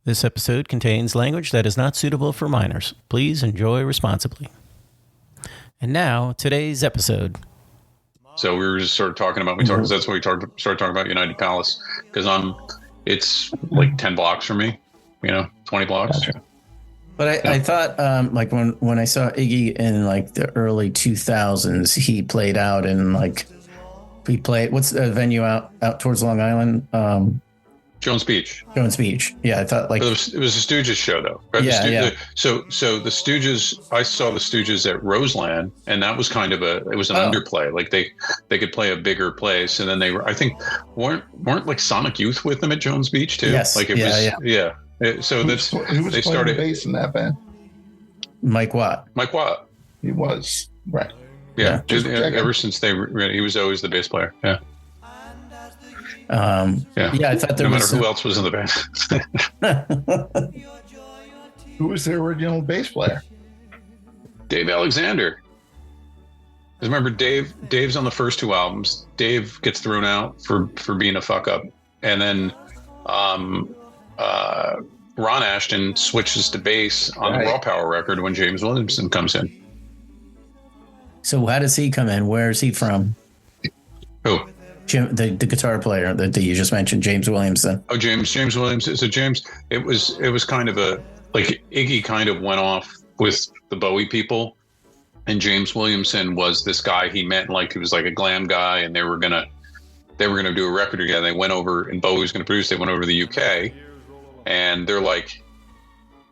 This episode contains language that is not suitable for minors. Please enjoy responsibly. And now, today's episode. So we were just sort of talking about, that's why we started talking about United Palace, because it's like 10 blocks from me, 20 blocks. Gotcha. But I thought, like when I saw Iggy in like the early 2000s, he played out in what's the venue out towards Long Island? Jones Beach. Yeah, I thought like it was a Stooges show though, right? Yeah. So the Stooges, I saw the Stooges at Roseland, and that was kind of it was an underplay. Like they could play a bigger place, and then they were, I think, weren't like Sonic Youth with them at Jones Beach too. Yes. Like it was. Yeah. So who was playing bass in that band? Mike Watt. He was right. Yeah. Ever since he was always the bass player. Yeah. I thought there no was matter who else was in the band. Who was the original bass player? Dave Alexander. Because remember, Dave's on the first two albums. Dave gets thrown out for being a fuck up, and then Ron Ashton switches to bass on the Raw Power record when James Williamson comes in. So how does he come in? Where is he from? Who? Jim, the guitar player that you just mentioned, James Williamson. Oh, James Williamson. So James, it was kind of like Iggy kind of went off with the Bowie people, and James Williamson was this guy he met, like he was like a glam guy, and they were gonna do a record together. They went over, and Bowie was gonna produce. They went over to the UK, and they're like,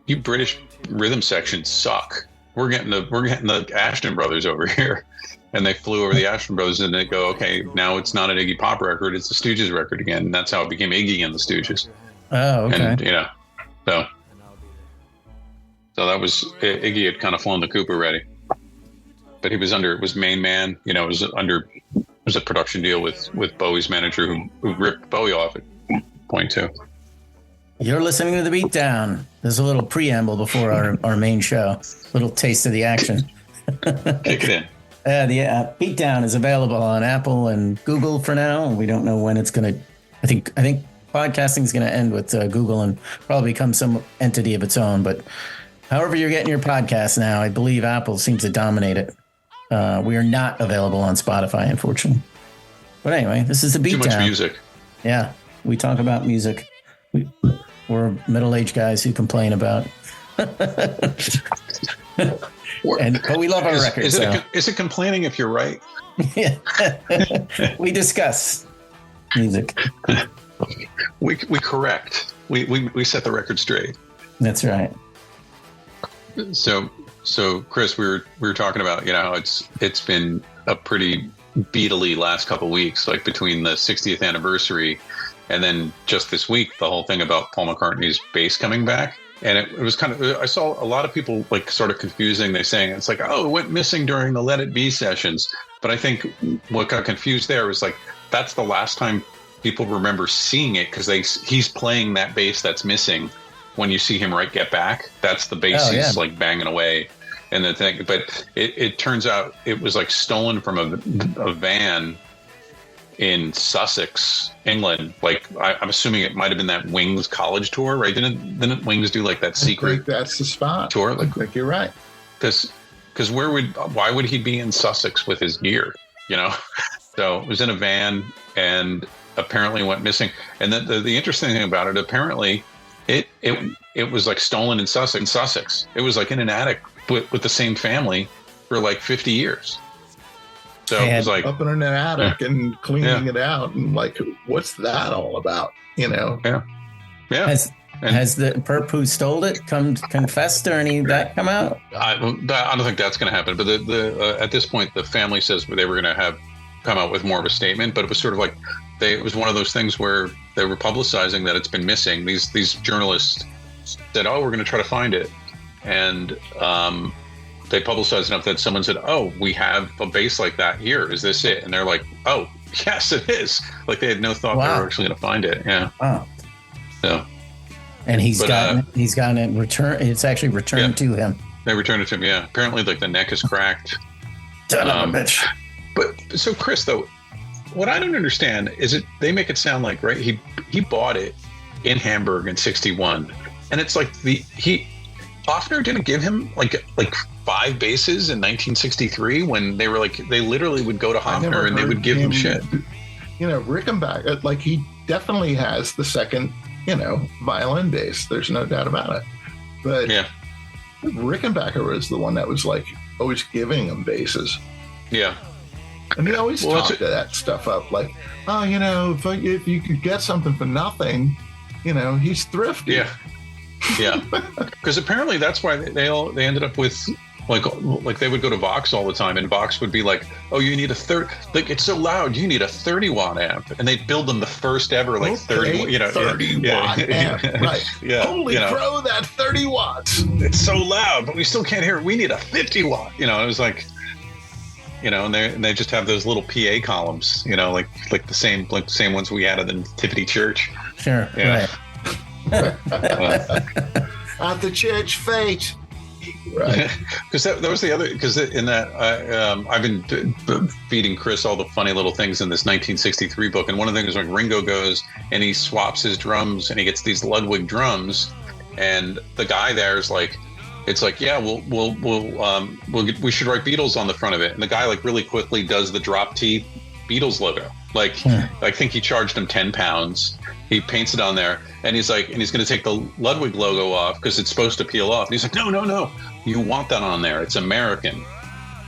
"You British rhythm sections suck. We're getting the Ashton brothers over here." And they flew over the Ashton Brothers, and they go, okay, now it's not an Iggy Pop record, it's a Stooges record again. And that's how it became Iggy and the Stooges. Oh, okay. And, so that was, Iggy had kind of flown the coop already. But he was main man, it was a production deal with Bowie's manager who ripped Bowie off at point two. You're listening to The Beatdown. There's a little preamble before our main show. Little taste of the action. Kick it in. The Beatdown is available on Apple and Google for now. We don't know when it's going to. I think podcasting is going to end with Google and probably become some entity of its own. But however you're getting your podcast now, I believe Apple seems to dominate it. We are not available on Spotify, unfortunately. But anyway, this is the Beatdown. Too much music. Yeah, we talk about music. We're middle-aged guys who complain about. But we love our records. Is it complaining if you're right? Yeah. We discuss music. We correct. We set the record straight. That's right. So Chris, we were talking about how it's been a pretty beatly last couple of weeks, like between the 60th anniversary and then just this week, the whole thing about Paul McCartney's bass coming back. And it was kind of, I saw a lot of people like sort of confusing. They're saying it's like, oh, it went missing during the Let It Be sessions. But I think what got confused there was like, that's the last time people remember seeing it, because he's playing that bass that's missing when you see him Get Back. That's the bass he's like banging away. And the thing, but it turns out it was like stolen from a van in Sussex, England. Like I'm assuming it might have been that Wings college tour, right? Didn't Wings do like that secret? I think that's the spot tour. Like you're right. Because why would he be in Sussex with his gear? So it was in a van and apparently went missing. And then the interesting thing about it, apparently it was like stolen in Sussex. It was like in an attic with the same family for like 50 years. So it was like up in an attic and cleaning it out, and like, what's that all about? Yeah. Has the perp who stole it confessed or any of that come out? I don't think that's going to happen. But at this point, the family says they were going to come out with more of a statement. But it was sort of like it was one of those things where they were publicizing that it's been missing. These journalists said, "Oh, we're going to try to find it," and they publicized enough that someone said, "Oh, we have a bass like that here. Is this it?" And they're like, "Oh, yes, it is." Like they had no thought they were actually going to find it. Yeah. Wow. So. And he's gotten it returned. It's actually returned to him. They returned it to him. Yeah. Apparently, like the neck is cracked. Son of a bitch. But so, Chris, though, what I don't understand is they make it sound like, right? He bought it in Hamburg in '61. and it's like Hoffner didn't give him like 5 bases in 1963 when they literally would go to Hoffner and they would give him shit. Rickenbacker, like he definitely has the second, violin bass. There's no doubt about it. But yeah, Rickenbacker was the one that was like always giving him basses. Yeah. And he always talked that stuff up like, oh, if you could get something for nothing, he's thrifty. Yeah. Yeah. Because apparently that's why they ended up with like they would go to Vox all the time, and Vox would be like, oh, you need it's so loud, you need a 30-watt amp, and they'd build them the first ever 30 watt amp, right? Yeah, holy crow, that 30 watts, it's so loud, but we still can't hear it. We need a 50-watt. It was like, and they just have those little PA columns, like the same ones we had at the Nativity Church. Sure, right. At the church fete. Right, because that was the other. Because in that, I've been feeding Chris all the funny little things in this 1963 book, and one of the things is when Ringo goes and he swaps his drums and he gets these Ludwig drums, and the guy there is like, it's like, yeah, we should write Beatles on the front of it, and the guy like really quickly does the drop T Beatles logo. I think he charged him £10. He paints it on there, and he's like, and he's going to take the Ludwig logo off because it's supposed to peel off. And he's like, no, you want that on there. It's American.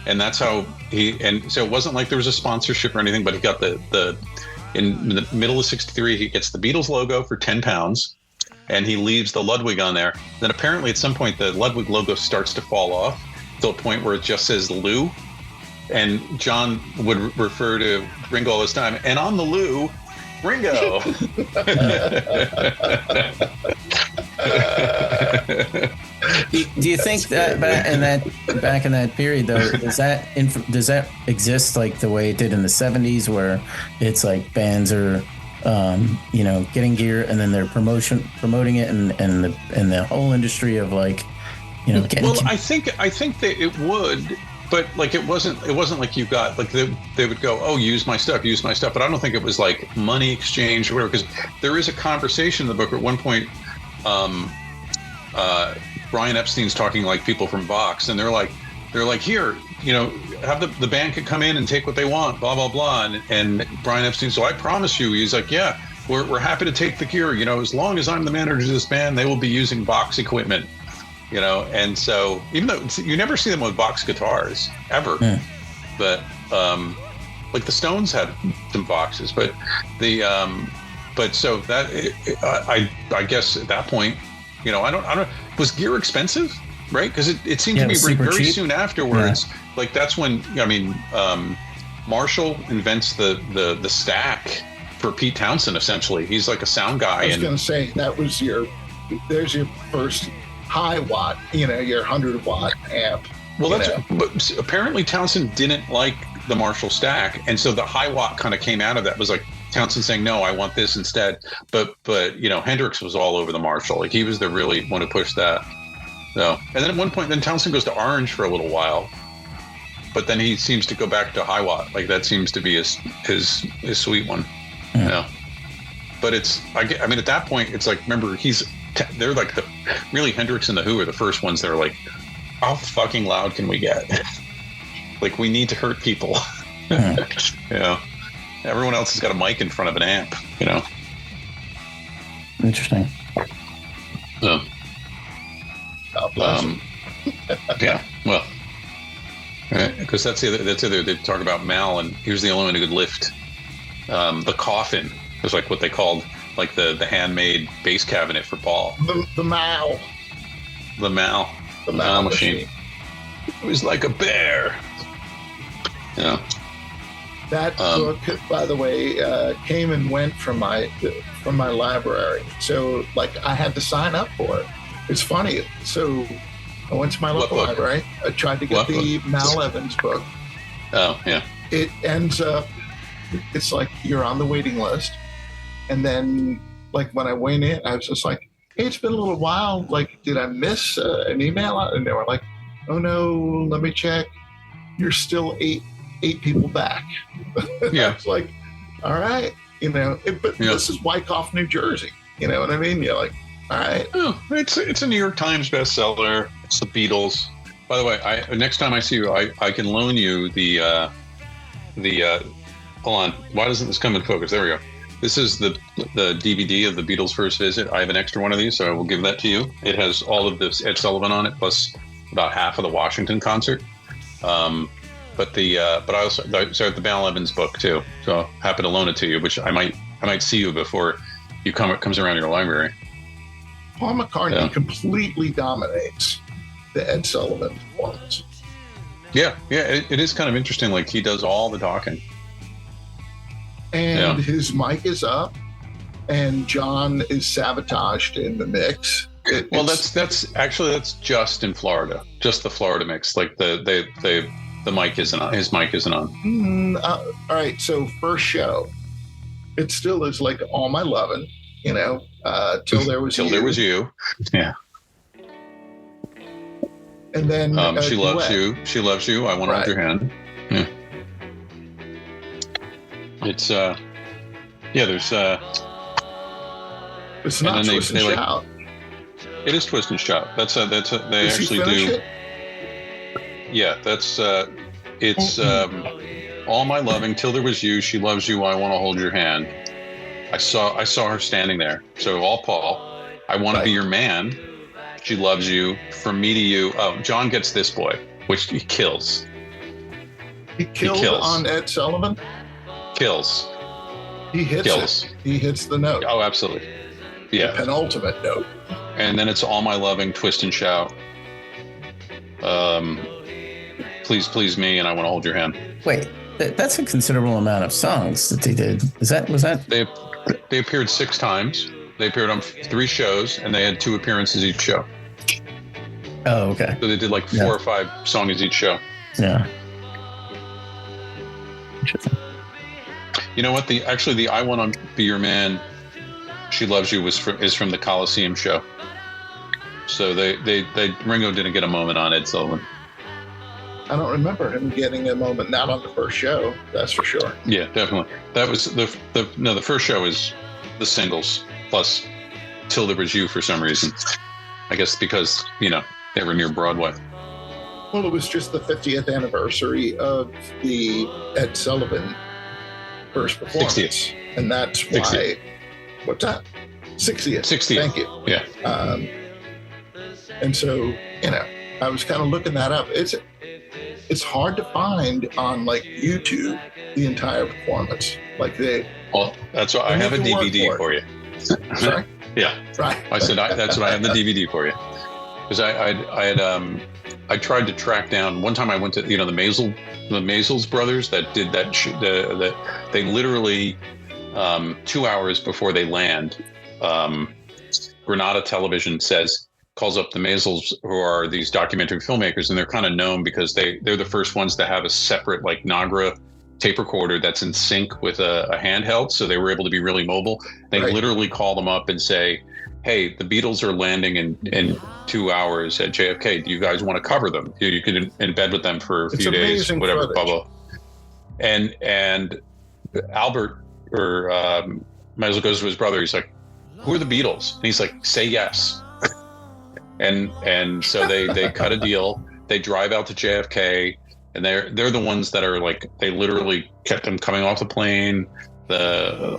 And that's how and so it wasn't like there was a sponsorship or anything, but he got in the middle of 63, he gets the Beatles logo for £10, and he leaves the Ludwig on there. Then apparently at some point, the Ludwig logo starts to fall off to a point where it just says Lou. And John would refer to Ringo all this time, and on the Loo, Ringo. Do you think that back in that period though, does that exist like the way it did in the 70s, where it's like bands are getting gear and then they're promoting it, and the whole industry of like I think that it would. But like it wasn't like you got like they would go, oh, use my stuff, but I don't think it was like money exchange or whatever, because there is a conversation in the book at one point. Brian Epstein's talking like people from Vox, and they're like here, have the band could come in and take what they want, blah blah blah, and Brian Epstein, so I promise you, he's like, yeah, we're happy to take the gear, as long as I'm the manager of this band, they will be using Vox equipment. And so even though you never see them with Vox guitars ever, but like the Stones had some Voxes, but so that I guess at that point, I don't was gear expensive, right? Because it seemed to be very cheap. Soon afterwards. Yeah. Like that's when Marshall invents the stack for Pete Townsend. Essentially, he's like a sound guy. I was going to say that was there's your first high watt, your 100-watt amp. Well, but apparently Townsend didn't like the Marshall stack, and so the high watt kind of came out of that. It was like Townsend saying, "No, I want this instead." But Hendrix was all over the Marshall. Like he was the really one who pushed that. So, and then at one point, then Townsend goes to Orange for a little while, but then he seems to go back to high watt. Like that seems to be his sweet one. But it's I mean at that point it's like, remember they're like really Hendrix and the Who are the first ones that are like, how fucking loud can we get? Like we need to hurt people. Everyone else has got a mic in front of an amp. Interesting. Yeah. Well, because that's the other. They talk about Mal, and he was the only one who could lift the coffin. It was like what they called like the handmade bass cabinet for Paul. The Mal. The Mal. The Mal machine. It was like a bear. Yeah. That book, by the way, came and went from my library. So like I had to sign up for it. It's funny. So I went to my local library. I tried to get the Mal Evans book. Oh, yeah. It ends up, it's like you're on the waiting list. And then, like, when I went in, I was just like, hey, it's been a little while. Like, did I miss an email? And they were like, oh, no, let me check. You're still eight people back. Yeah. It's like, all right. But this is Wyckoff, New Jersey. You know what I mean? You're like, All right. Oh, it's a New York Times bestseller. It's the Beatles. By the way, next time I see you, I can loan you the hold on. Why doesn't this come in focus? There we go. This is the DVD of the Beatles' first visit. I have an extra one of these, so I will give that to you. It has all of this Ed Sullivan on it, plus about half of the Washington concert. But I also the Val Evans book too. So happy to loan it to you, which I might see you before it comes around your library. Paul McCartney completely dominates the Ed Sullivan performance. Yeah, it is kind of interesting. Like, he does all the talking. And his mic is up, and John is sabotaged in the mix. That's just in Florida, just the Florida mix. Like the mic isn't on. His mic isn't on. All right, so first show, it still is like All My Lovin', till there was you. Yeah. And then she loves you. She loves you. I want to hold your hand. Yeah. It's there's it's not Twist and Shout. It is Twist and Shout. They Does actually do. It? Yeah, that's it's All My Loving, Till There Was You, She Loves You, I Want to Hold Your Hand. I saw her standing there. So all Paul, I Want to Be Your Man, She Loves You, From Me to You. Oh, John Gets This Boy, which he kills. He kills on Ed Sullivan? Kills. He hits it. He hits the note. Oh, absolutely. Yeah. The penultimate note. And then it's All My Loving, Twist and Shout. Please Please Me, and I Want to Hold Your Hand. Wait, that's a considerable amount of songs that they did. Was that? They appeared 6 times. They appeared on 3 shows, and they had 2 appearances each show. Oh, okay. So they did like 4 or 5 songs each show. Yeah. You know what? The I Want to Be Your Man, She Loves You is from the Coliseum show. So Ringo didn't get a moment on Ed Sullivan. I don't remember him getting a moment, not on the first show. That's for sure. Yeah, definitely. That was the first show is the singles plus Till There Was You for some reason. I guess because they were near Broadway. Well, it was just the 50th anniversary of the Ed Sullivan first performance. 60th. And that's why. 60th. What's that? 60th. 60th. Thank you. Yeah. And so, I was kind of looking that up. It's hard to find on like YouTube the entire performance. Well, that's why I have a DVD for you. Sorry? Yeah. Right. I said that's what I have the DVD for you. Because I tried to track down. One time I went to the Maisels brothers that did that. That they literally 2 hours before they land, Granada Television calls up the Maisels, who are these documentary filmmakers, and they're kind of known because they're the first ones to have a separate like Nagra tape recorder that's in sync with a handheld, so they were able to be really mobile. They literally call them up and say, hey, the Beatles are landing in 2 hours at JFK. Do you guys want to cover them? You can embed with them for a few days, whatever, blah, blah. And Albert, or Maisel, goes to his brother. He's like, who are the Beatles? And he's like, say yes. And so they cut a deal. They drive out to JFK, and they're the ones that are like, they literally kept them coming off the plane, the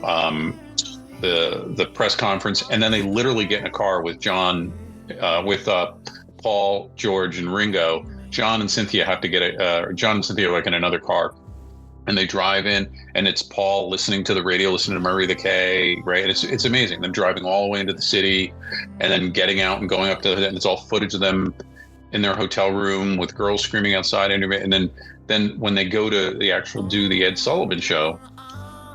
press conference, and then they literally get in a car with John, with Paul, George, and Ringo. John and Cynthia have to get John and Cynthia are like in another car, and they drive in, and it's Paul listening to the radio, listening to Murray the K, right? It's amazing. Them driving all the way into the city, and then getting out and going up to, and it's all footage of them in their hotel room with girls screaming outside, and then when they go to do the Ed Sullivan show,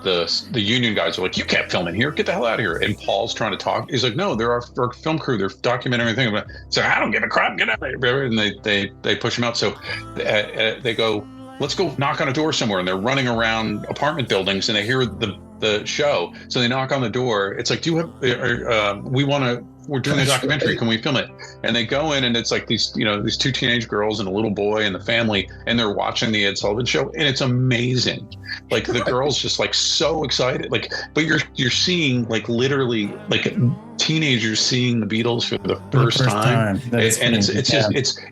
the union guys are like, you can't film in here, get the hell out of here. And Paul's trying to talk. He's like, no, they're our film crew, they're documenting everything. So I don't give a crap, get out of here. And they push him out. So they go, let's go knock on a door somewhere. And they're running around apartment buildings, and they hear the show. So they knock on the door. It's like, do you have, we want to we're doing a documentary. Right. Can we film it? And they go in, and it's like these two teenage girls and a little boy and the family, and they're watching the Ed Sullivan Show, and it's amazing. Like the girls just like so excited, like, but you're seeing like literally like teenagers seeing the Beatles for the first time. And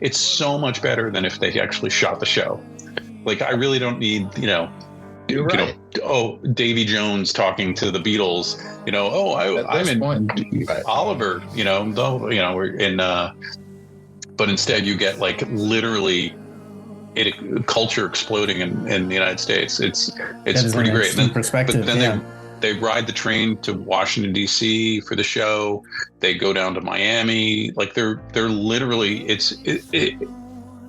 it's so much better than if they actually shot the show. Like, I really don't need, Davy Jones talking to the Beatles, I'm in Oliver, but instead you get like literally culture exploding in the United States. It's pretty great. But then they ride the train to Washington, D.C. for the show. They go down to Miami. Like they're literally, it's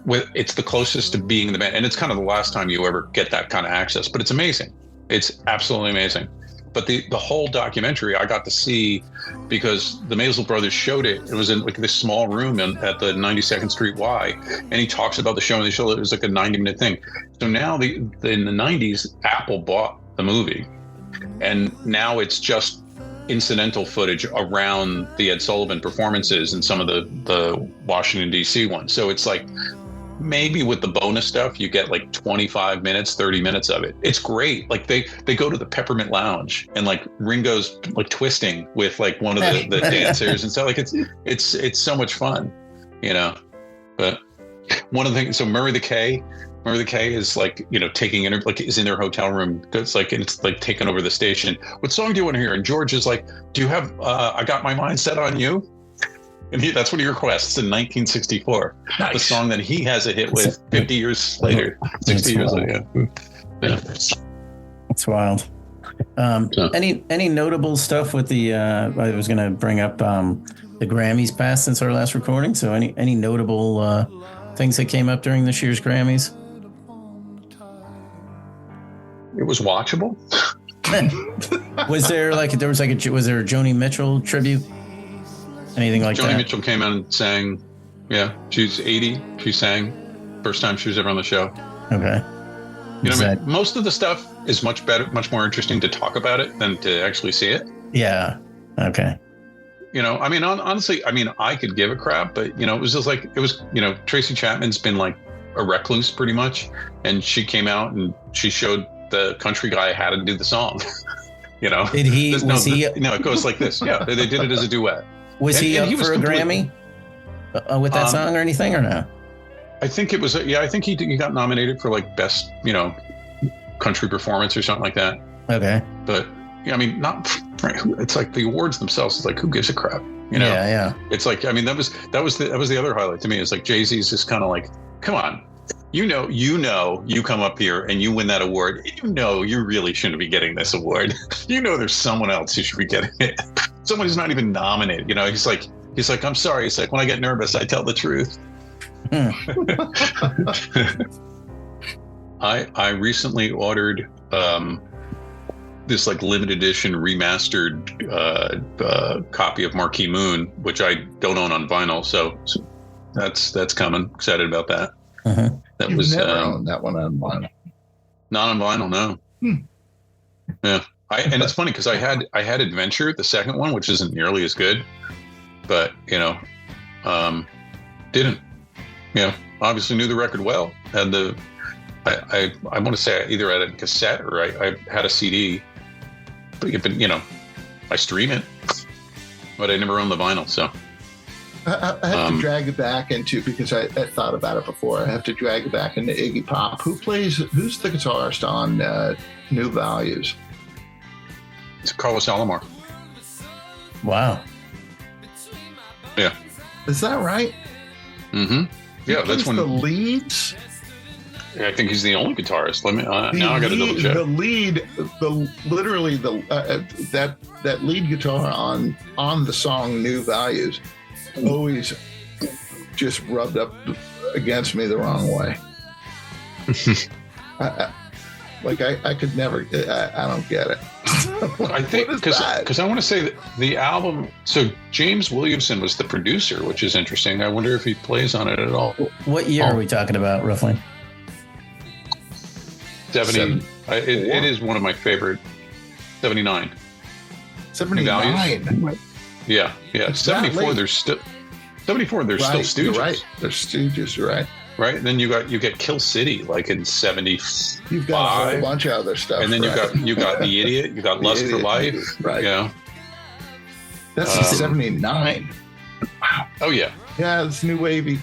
the closest to being the band. And it's kind of the last time you ever get that kind of access, but it's amazing. It's absolutely amazing. But the whole documentary I got to see because the Maisel brothers showed it. It was in like this small room at the 92nd Street Y. And he talks about the show, and they showed it was like a 90-minute thing. So now in the 90s, Apple bought the movie. And now it's just incidental footage around the Ed Sullivan performances and some of the Washington, D.C. ones. So it's like maybe with the bonus stuff, you get like 25 minutes, 30 minutes of it. It's great. Like they go to the Peppermint Lounge and like Ringo's like twisting with like one of the dancers and stuff. Like it's so much fun, But one of the things, so Murray the K is like, taking is in their hotel room. It's like taking over the station. What song do you want to hear? And George is like, do you have, I Got My Mind Set on You? And that's what he requests in 1964. Nice. The song that he has a hit with 50 years later, 60 years later. Yeah. It's wild. Any notable stuff with the, I was going to bring up the Grammys passed since our last recording. So any notable things that came up during this year's Grammys? It was watchable. Was there a Joni Mitchell tribute? Anything like Joni that? Mitchell came out and sang. Yeah, she's 80. She sang. First time she was ever on the show. Okay. Most of the stuff is much better, much more interesting to talk about it than to actually see it. Yeah. Okay. Honestly, I could give a crap, but it was just like Tracy Chapman's been like a recluse pretty much, and she came out and she showed the country guy how to do the song. Did he? It goes like this. Yeah, they did it as a duet. Was he up for a Grammy with that song or anything, or no? I think it was. I think he got nominated for like best, country performance or something like that. Okay. But not. It's like the awards themselves. It's like, who gives a crap? Yeah. It's like, that was the other highlight to me. It's like Jay-Z's just kind of like, come on, you come up here and you win that award. You really shouldn't be getting this award. There's someone else who should be getting it. Someone who's not even nominated. He's like, I'm sorry. It's like, when I get nervous, I tell the truth. I recently ordered this like limited edition remastered copy of Marquee Moon, which I don't own on vinyl. So that's coming. Excited about that. Uh-huh. That was never owned that one on vinyl. Not on vinyl, no. Yeah. And it's funny because I had Adventure, the second one, which isn't nearly as good, but didn't. Obviously knew the record well. Had I want to say I either had a cassette or I had a CD, but I stream it, but I never owned the vinyl. So I have to drag it back into, because I thought about it before. I have to drag it back into Iggy Pop. Who's the guitarist on New Values? It's Carlos Alomar. Wow. Yeah. Is that right? Mm-hmm. Yeah, that's when the leads. I think he's the only guitarist. Now I got to double check. The lead, that lead guitar on the song "New Values" always just rubbed up against me the wrong way. I could never. I don't get it. I think because I want to say that the album. So James Williamson was the producer, which is interesting. I wonder if he plays on it at all. What year are we talking about, roughly? 70. It is one of my favorite. 79. 79. Yeah. It's not 74. late. There's still 74. There's Right, still you're Stooges. right. There's Stooges. You're right. Right. And then you get Kill City like in 70. You've got a whole bunch of other stuff. And then you got The Idiot. You got Lust for Life. Right. You know. That's 79. Wow. Oh yeah. Yeah, it's new wavy.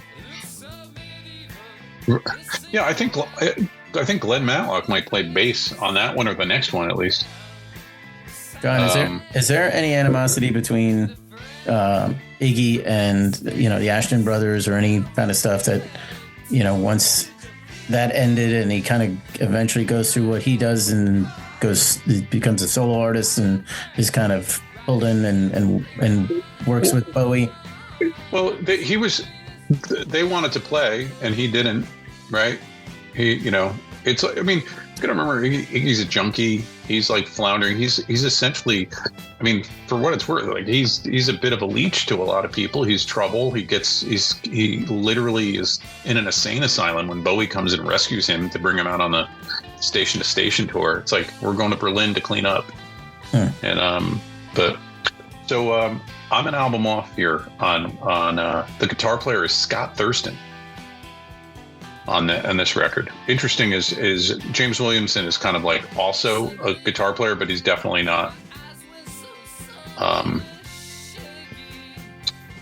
Yeah, I think Glenn Matlock might play bass on that one or the next one at least. John, is there any animosity between Iggy and the Ashton brothers or any kind of stuff that once that ended and he kind of eventually goes through what he does and becomes a solo artist and is kind of pulled in and works with Bowie? Well, they wanted to play and he didn't, right? It's, I mean, you gotta remember, Iggy's a junkie. He's like floundering. He's essentially, I mean, for what it's worth, like he's a bit of a leech to a lot of people. He's trouble. He literally is in an insane asylum when Bowie comes and rescues him to bring him out on the station to station tour. It's like, we're going to Berlin to clean up. And, I'm an album off here on the guitar player is Scott Thurston on this record. Interesting is James Williamson is kind of like also a guitar player, but he's definitely not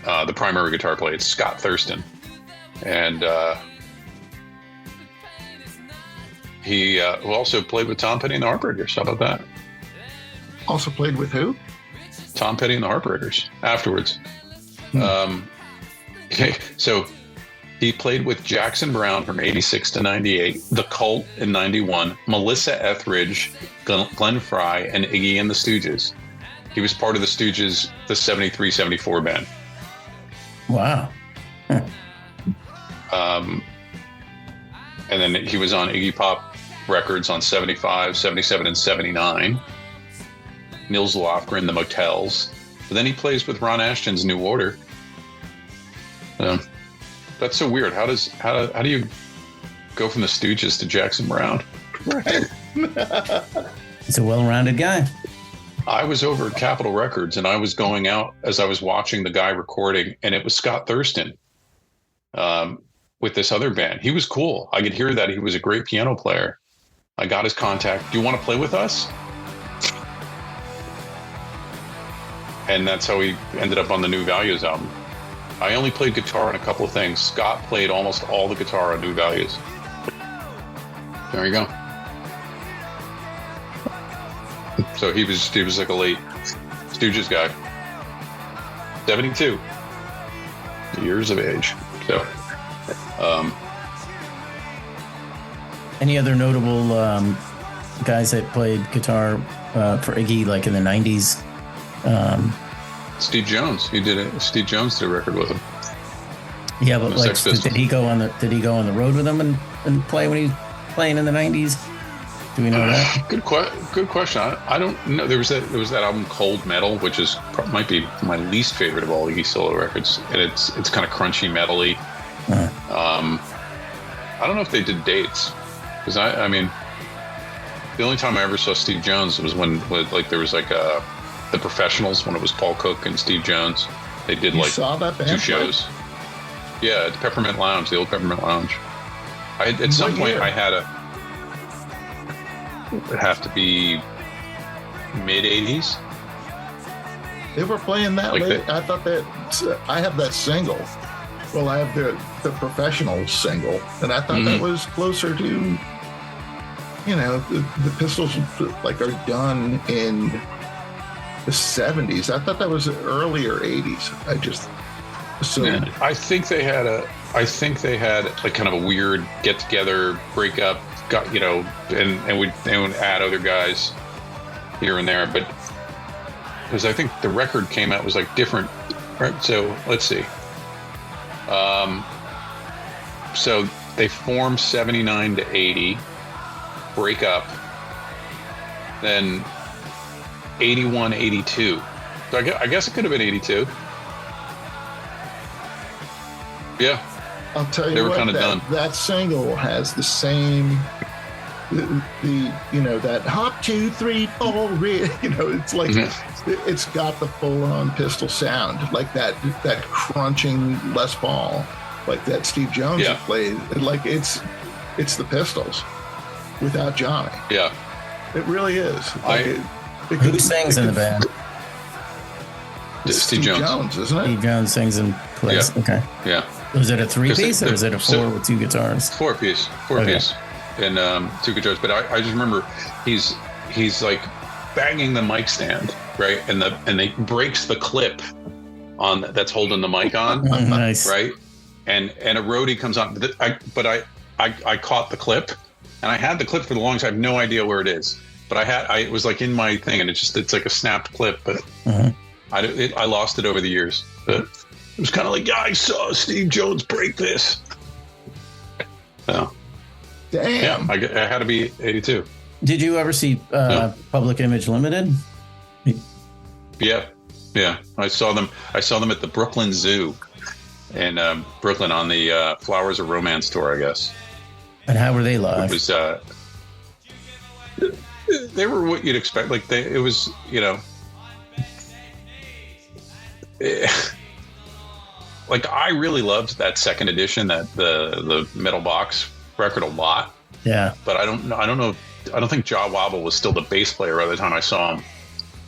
the primary guitar player. It's Scott Thurston, and he who also played with Tom Petty and the Heartbreakers. How about that? Also played with who? Tom Petty and the Heartbreakers afterwards. Okay, so he played with Jackson Browne from 86 to 98, The Cult in 91, Melissa Etheridge, Glenn Frey, and Iggy and the Stooges. He was part of the Stooges, the 73-74 band. Wow. And then he was on Iggy Pop Records on 75, 77, and 79. Nils Lofgren, The Motels. But then he plays with Ron Ashton's New Order. That's so weird. How do you go from the Stooges to Jackson Browne? Right. He's a well-rounded guy. I was over at Capitol Records and I was going out as I was watching the guy recording, and it was Scott Thurston with this other band. He was cool. I could hear that he was a great piano player. I got his contact. Do you want to play with us? And that's how he ended up on the New Values album. I only played guitar on a couple of things. Scott played almost all the guitar on New Values. There you go. So he was like a late Stooges guy. 72 years of age. So Any other notable guys that played guitar for Iggy like in the 90s? Steve Jones. Steve Jones did a record with him. Yeah, but like, did he go on the road with them and play when he was playing in the 90s? Do we know that? Good question. I don't know. There was that album Cold Metal, which might be my least favorite of all Iggy solo records, and it's kind of crunchy metally. I don't know if they did dates, because I mean, the only time I ever saw Steve Jones was when there was like The Professionals, when it was Paul Cook and Steve Jones. They did saw that band 2 shows. Yeah, at Peppermint Lounge, the old Peppermint Lounge. At some point I had it'd have to be mid 80s. They were playing that late. I thought that I have that single. Well, I have the Professional single, and I thought that was closer to, the Pistols like are done in the 70s. I thought that was earlier 80s. I just assumed. Yeah. I think they had like kind of a weird get together, break up, and would add other guys here and there, but because I think the record came out was like different, right? So let's see. So they formed 79 to 80, break up, then 81, 82. So I guess it could have been 82. Yeah. I'll tell you they were what, kind of done. That single has the same that hop 2, 3, 4, it's like it's got the full-on pistol sound, like that crunching Les Paul, like that Steve Jones played. Like it's the Pistols without Johnny. Yeah, it really is. Who sings in the band? Steve Jones, isn't it? Steve Jones sings and plays. Yeah. Okay. Yeah. Was it a 3-piece or is it a 4 with 2 guitars? 4-piece, and 2 guitars. But I just remember he's like banging the mic stand, right, and they breaks the clip on that's holding the mic on, nice, right, and a roadie comes on. But I caught the clip, and I had the clip for the longest. I have no idea where it is, but it was like in my thing, and it's like a snapped clip, but I lost it over the years, but. It was kind of like, I saw Steve Jones break this. So, damn. Yeah, I had to be 82. Did you ever see Public Image Limited? Yeah. I saw them at the Brooklyn Zoo in Brooklyn on the Flowers of Romance tour, I guess. And how were they live? It was they were what you'd expect. Like it was, like I really loved that second edition, that the metal box record a lot. Yeah. But I don't know. I don't think Jaw Wobble was still the bass player by the time I saw him.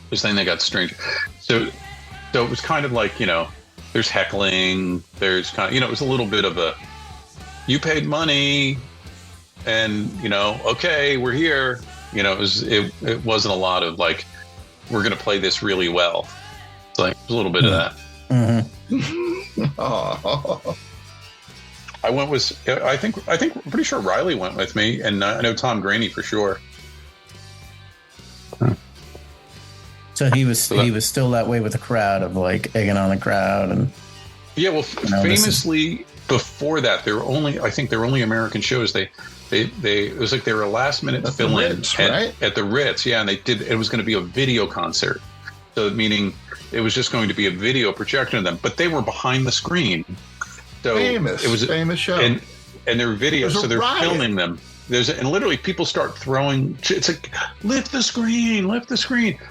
This thing that got strange. So it was kind of like, there's heckling. There's kind of, it was a little bit of a, you paid money, and okay, we're here. It wasn't a lot of like, we're gonna play this really well. It's like a little bit of that. Oh. I went with, I think I'm pretty sure Riley went with me, and I know Tom Graney for sure. So he was still that way with the crowd, of like egging on the crowd, and famously before that there were only American shows. They it was like they were a last minute fill in at the Ritz, and it was going to be a video concert. So meaning it was just going to be a video projection of them, but they were behind the screen. So famous show, and their videos. So they're filming them. And literally people start throwing. It's like lift the screen,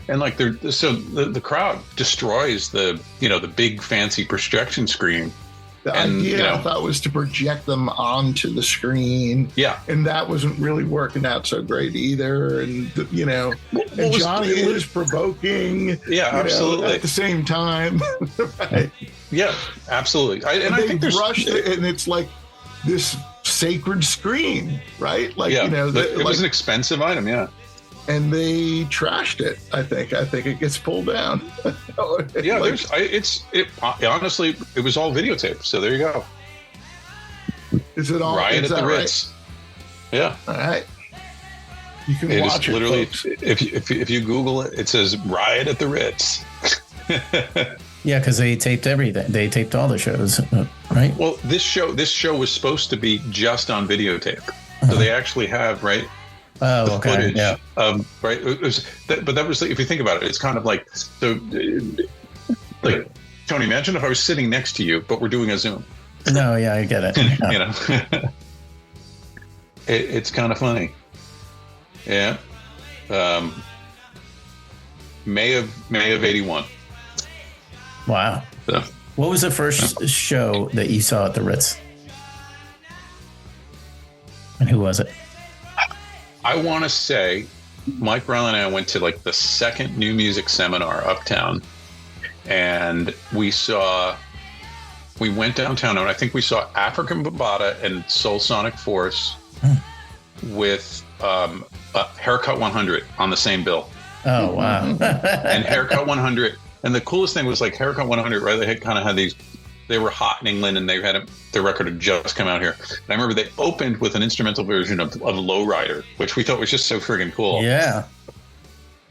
and like the crowd destroys the the big fancy projection screen. The idea I thought was to project them onto the screen. Yeah, and that wasn't really working out so great either. And and Johnny is provoking. Yeah, absolutely. At the same time, right? Yeah, absolutely. I think there's rushed it, and it's like this sacred screen, right? Like it was an expensive item, yeah. And they trashed it. I think it gets pulled down. Yeah, honestly, it was all videotape. So there you go. Is it all Riot at the Ritz? Right? Yeah. All right. You can watch it. Literally, if you Google it, it says Riot at the Ritz. Yeah, because they taped everything. They taped all the shows, right? Well, this show was supposed to be just on videotape, so they actually have Oh, okay. Footage yeah. Right. But that was, if you think about it, it's kind of like, so like, Tony, imagine if I was sitting next to you, but we're doing a Zoom. No, yeah, I get it. Yeah. It's kind of funny. Yeah. May of 81. Wow. So, what was the first show that you saw at the Ritz? And who was it? I want to say Mike Brown and I went to like the second new music seminar uptown, and we went downtown, and I think we saw African Bambaataa and Soul Sonic Force with Haircut 100 on the same bill. Oh, wow. And Haircut 100. And the coolest thing was like Haircut 100, right? They kind of had these, they were hot in England, and their record had just come out here. And I remember they opened with an instrumental version of Lowrider, which we thought was just so friggin' cool. Yeah.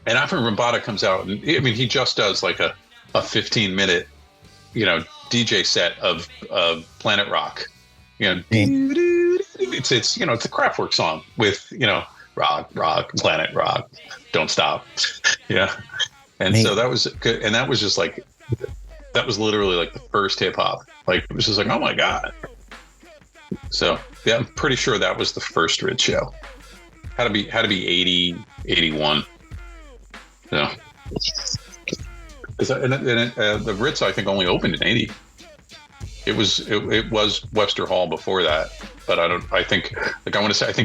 And after Bambaataa comes out, and I mean, he just does like a 15-minute, DJ set of Planet Rock. It's a Kraftwerk song with, rock, planet rock, don't stop. Yeah. And so that was good. And that was just like, that was literally like the first hip hop. Like, it was just like, oh my God. So yeah, I'm pretty sure that was the first Ritz show. had to be 80, 81. So, the Ritz I think only opened in 80. It was Webster Hall before that, but I think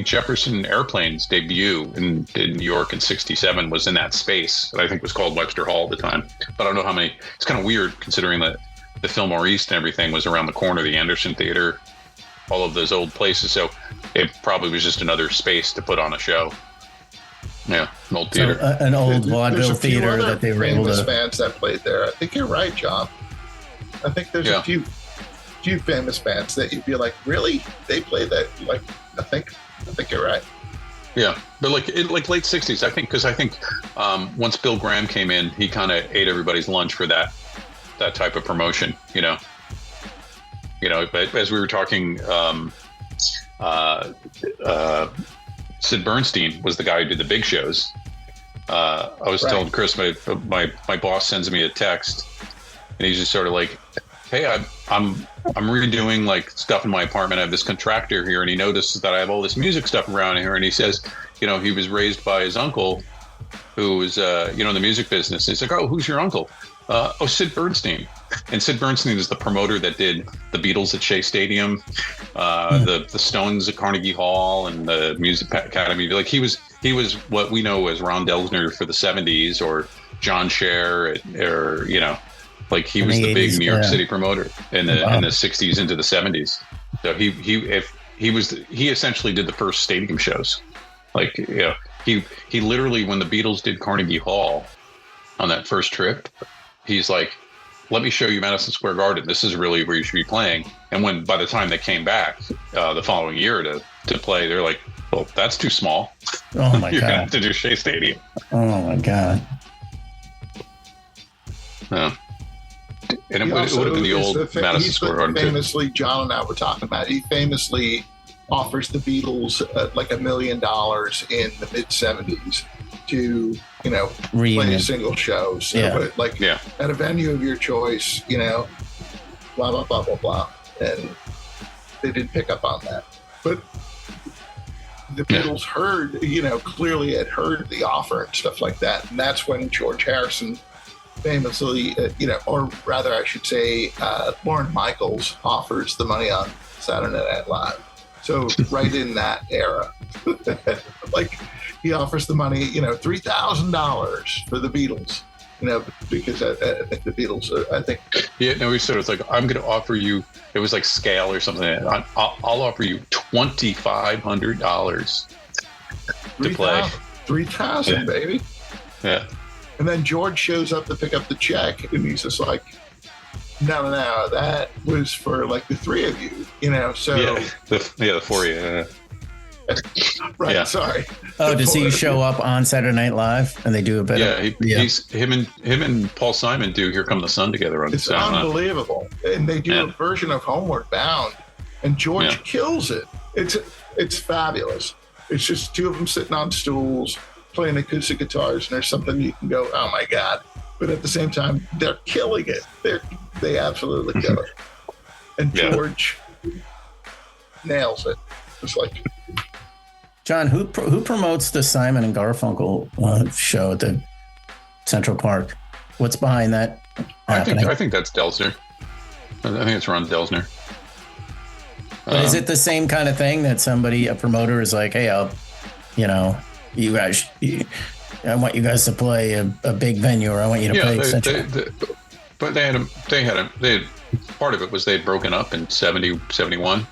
Jefferson Airplane's debut in New York in '67 was in that space that I think was called Webster Hall at the time. But I don't know how many. It's kind of weird considering that the Fillmore East and everything was around the corner, the Anderson Theater, all of those old places. So it probably was just another space to put on a show. Yeah, an old theater. So, an old vaudeville theater that they were able to. Famous bands that played there. I think you're right, John. I think there's a few famous bands that you'd be like, really? They played that? Like, I think you're right. Yeah, but like late '60s, I think once Bill Graham came in, he kind of ate everybody's lunch for that type of promotion. But as we were talking, Sid Bernstein was the guy who did the big shows. I was telling Chris, my boss sends me a text, and he's just sort of like, "Hey, I'm redoing like stuff in my apartment. I have this contractor here, and he notices that I have all this music stuff around here, and he says, he was raised by his uncle, who was in the music business. And he's like, oh, who's your uncle? Sid Bernstein." And Sid Bernstein is the promoter that did the Beatles at Shea Stadium, the Stones at Carnegie Hall, and the Music Academy. Like he was what we know as Ron Delsner for the '70s, or John Scher, like he was the big New York City promoter in the '60s into the '70s. So he essentially did the first stadium shows. Like he literally, when the Beatles did Carnegie Hall on that first trip, he's like, let me show you Madison Square Garden. This is really where you should be playing. And by the time they came back the following year to play, they're like, well, that's too small. Oh my You're God. gonna have to do Shea Stadium. Oh my God. And it would have been the old Madison Square Garden. Famously, John and I were talking about it. He famously offers the Beatles like $1 million in the mid '70s to play a single show. So, at a venue of your choice, blah blah blah blah blah, and they didn't pick up on that. But the Beatles clearly had heard the offer and stuff like that, and that's when George Harrison famously, or rather, I should say, Lorne Michaels offers the money on Saturday Night Live. So right in that era, like he offers the money, $3,000 for the Beatles, because I think the Beatles, I think. Yeah, no, he said it's like, I'm going to offer you. It was like scale or something. I'll offer you $2,500 to play. 3,000, baby. Yeah. And then George shows up to pick up the check, and he's just like, no, that was for like the three of you, so. Yeah, the four of you. Right, yeah. Sorry. Oh, does he show up on Saturday Night Live and they do a bit of... He's him and Paul Simon do Here Come the Sun together on It's unbelievable. And they do a version of Homeward Bound, and George kills it. It's fabulous. It's just two of them sitting on stools, playing acoustic guitars, and there's something you can go, oh my God. But at the same time, they're killing it. They absolutely kill it. And George nails it. It's like... John, who promotes the Simon and Garfunkel show at the Central Park? What's behind that happening? I think that's Delsner. I think it's Ron Delsner. But is it the same kind of thing that a promoter is like, hey, you guys, I want you guys to play a big venue, or I want you to play Central. But they had part of it was they'd broken up in 70, 71.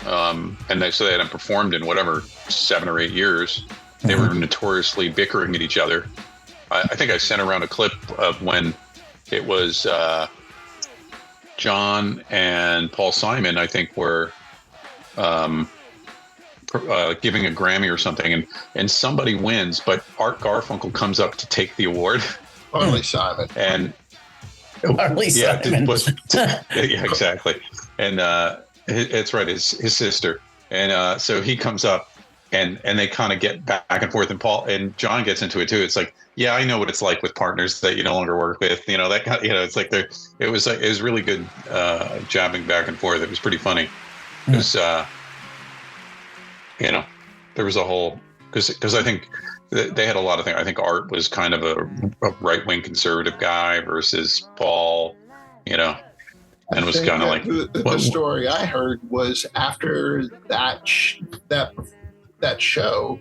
And they hadn't performed in 7 or 8 years. They were notoriously bickering at each other. I think I sent around a clip of when it was John and Paul Simon, I think, were giving a Grammy or something, and somebody wins, but Art Garfunkel comes up to take the award. Harley Simon. And Harley Simon. Yeah, exactly. And it's right, his sister. And so he comes up, and they kind of get back and forth, and Paul and John gets into it too. It's like, yeah, I know what it's like with partners that you no longer work with. That kind of, it's like it was really good jabbing back and forth. It was pretty funny. It was, there was a whole because I think they had a lot of things. I think Art was kind of a right-wing conservative guy versus Paul, and was kind of like the story I heard was after that show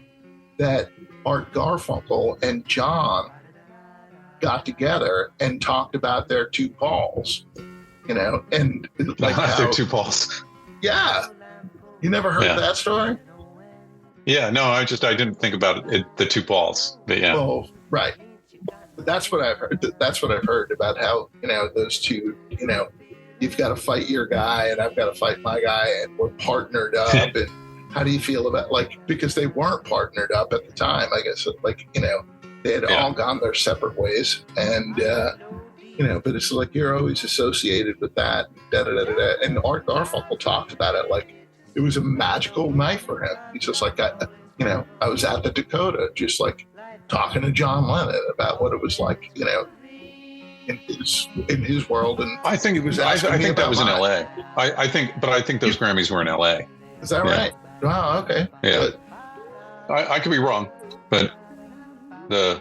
that Art Garfunkel and John got together and talked about their two Pauls, and like their two Pauls. Yeah, you never heard that story? Yeah, no, I didn't think about it, the two Pauls, but yeah. Well, right. That's what I've heard. That's what I've heard about how, those two, you've got to fight your guy and I've got to fight my guy and we're partnered up. And how do you feel about, because they weren't partnered up at the time, I guess, they had all gone their separate ways. And, but it's like you're always associated with that. And Art Garfunkel talked about it like, it was a magical night for him. He's just like, I was at the Dakota, just like talking to John Lennon about what it was like, in his world. And I think it was. I think that was in L.A. I think those Grammys were in L.A. Is that right? Oh, okay. Yeah, I could be wrong, but so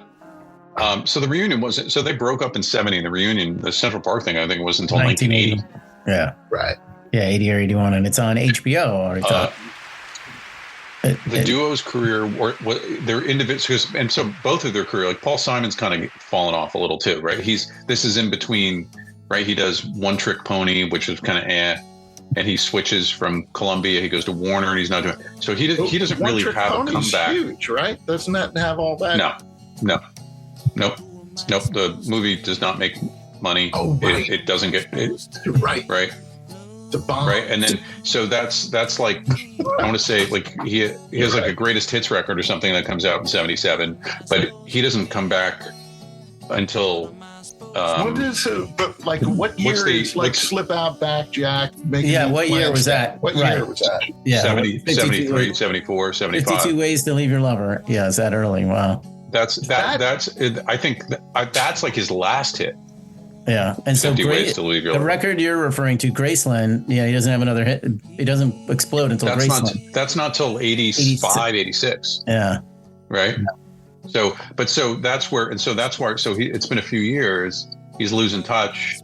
the reunion wasn't. So they broke up in '70. The reunion, the Central Park thing, I think, was until 1980. Yeah. Right. Yeah, 80 or 81, and it's on HBO. I already thought. The duo's career, their individuals, and so both of their career, like Paul Simon's kind of fallen off a little too, right? This is in between, right? He does One Trick Pony, which is kind of and he switches from Columbia. He goes to Warner, and he's not doing. So he doesn't really have a comeback. Huge, right? Doesn't that have all that? No, nope. The movie does not make money. Oh, right. It doesn't get it. Right. The bomb. Right, and then so that's like I want to say like he has like a greatest hits record or something that comes out in '77, but he doesn't come back until. What year is Slip Out Back Jack? What year was that? What year was that? Yeah, 73, 74, 75. 52 Ways to Leave Your Lover. Yeah, is that early? Wow. That's I think that's like his last hit. Yeah, and so the record you're referring to, Graceland, he doesn't have another hit. It doesn't explode until Graceland. That's not till 85, 86. Yeah. Right? Yeah. So that's why it's been a few years, he's losing touch.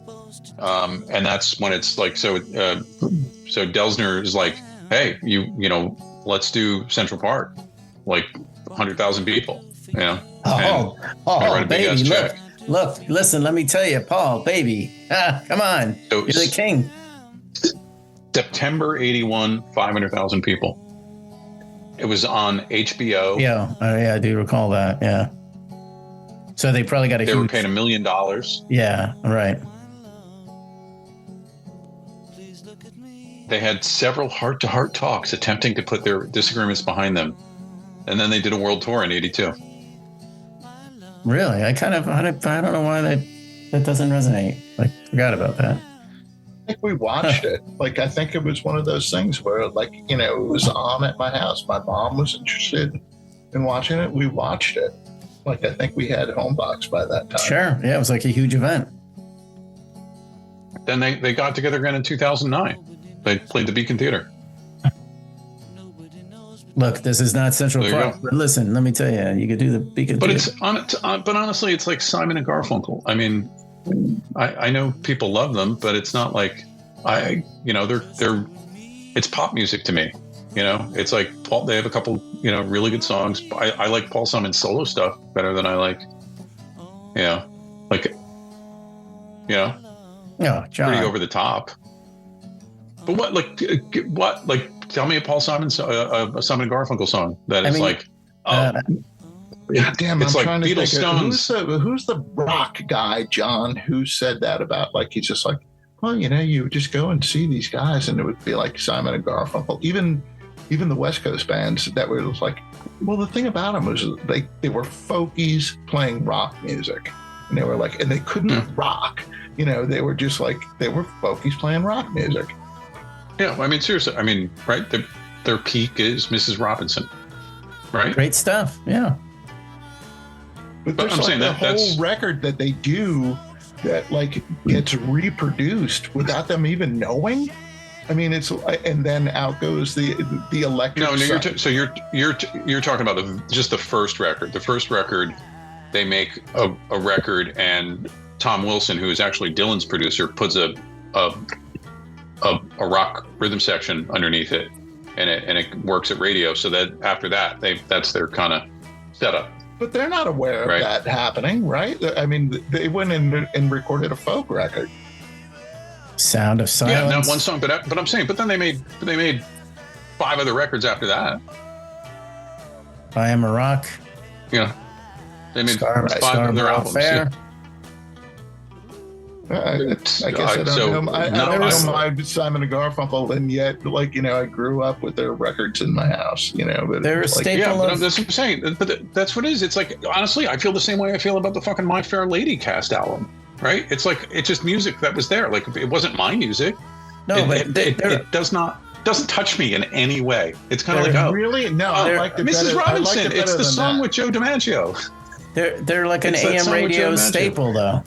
And that's when it's like, so Delsner is like, hey, let's do Central Park, like 100,000 people, baby, Look, listen, let me tell you, Paul, baby. Come on. So, you're the king. September 81, 500,000 people. It was on HBO. Yeah, I do recall that. Yeah. So they probably got They were paid $1 million. Yeah, right. They had several heart-to-heart talks attempting to put their disagreements behind them. And then they did a world tour in 82. Really? I don't know why that doesn't resonate. I forgot about that. I think we watched it. I think it was one of those things where, it was on at my house. My mom was interested in watching it. We watched it. I think we had Homebox by that time. Sure. Yeah, it was like a huge event. Then they got together again in 2009. They played the Beacon Theater. Look, this is not Central Park, but listen, let me tell you, you could do the Beacon Theater. But honestly, it's like Simon and Garfunkel. I mean, I know people love them, but it's not like it's pop music to me. It's like Paul. They have a couple, really good songs. I like Paul Simon's solo stuff better than I like, John. Pretty over the top. But tell me a Paul Simon, a Simon and Garfunkel song that is God damn, it's I'm like trying to Beatles, think Stones. Who's the rock guy, John, who said that about he's just like, well, you just go and see these guys, and it would be like Simon and Garfunkel. Even the West Coast bands that were like, well, the thing about them was they were folkies playing rock music, and they were like, and they couldn't rock. They were just they were folkies playing rock music. Yeah, I mean, seriously, right? Their peak is Mrs. Robinson, right? Great stuff, yeah. But there's I'm saying the whole record that they do that gets reproduced without them even knowing. I mean, it's and then out goes the electric. No, you're talking about just the first record. The first record, they make a record, and Tom Wilson, who is actually Dylan's producer, puts a rock rhythm section underneath it, and it works at radio. So that after that, that's their kind of setup. But they're not aware of that happening, right? I mean, they went in and recorded a folk record. Sound of Silence. Yeah, not one song, but I'm saying, but then they made 5 other records after that. I Am a Rock. Yeah, they made 5 of their albums. Fair. I guess I don't know my Simon and Garfunkel, and yet, like, you know, I grew up with their records in my house, you know. But they're a staple. But that's what I'm saying. But that's what it is. It's like, honestly, I feel the same way I feel about the fucking My Fair Lady cast album, right? It's like, it's just music that was there. Like, it wasn't my music. No, it doesn't touch me in any way. It's kind of like, really? No, I like it Mrs. better. Robinson. Like it's the song with Joe DiMaggio. They're like an AM radio staple, though.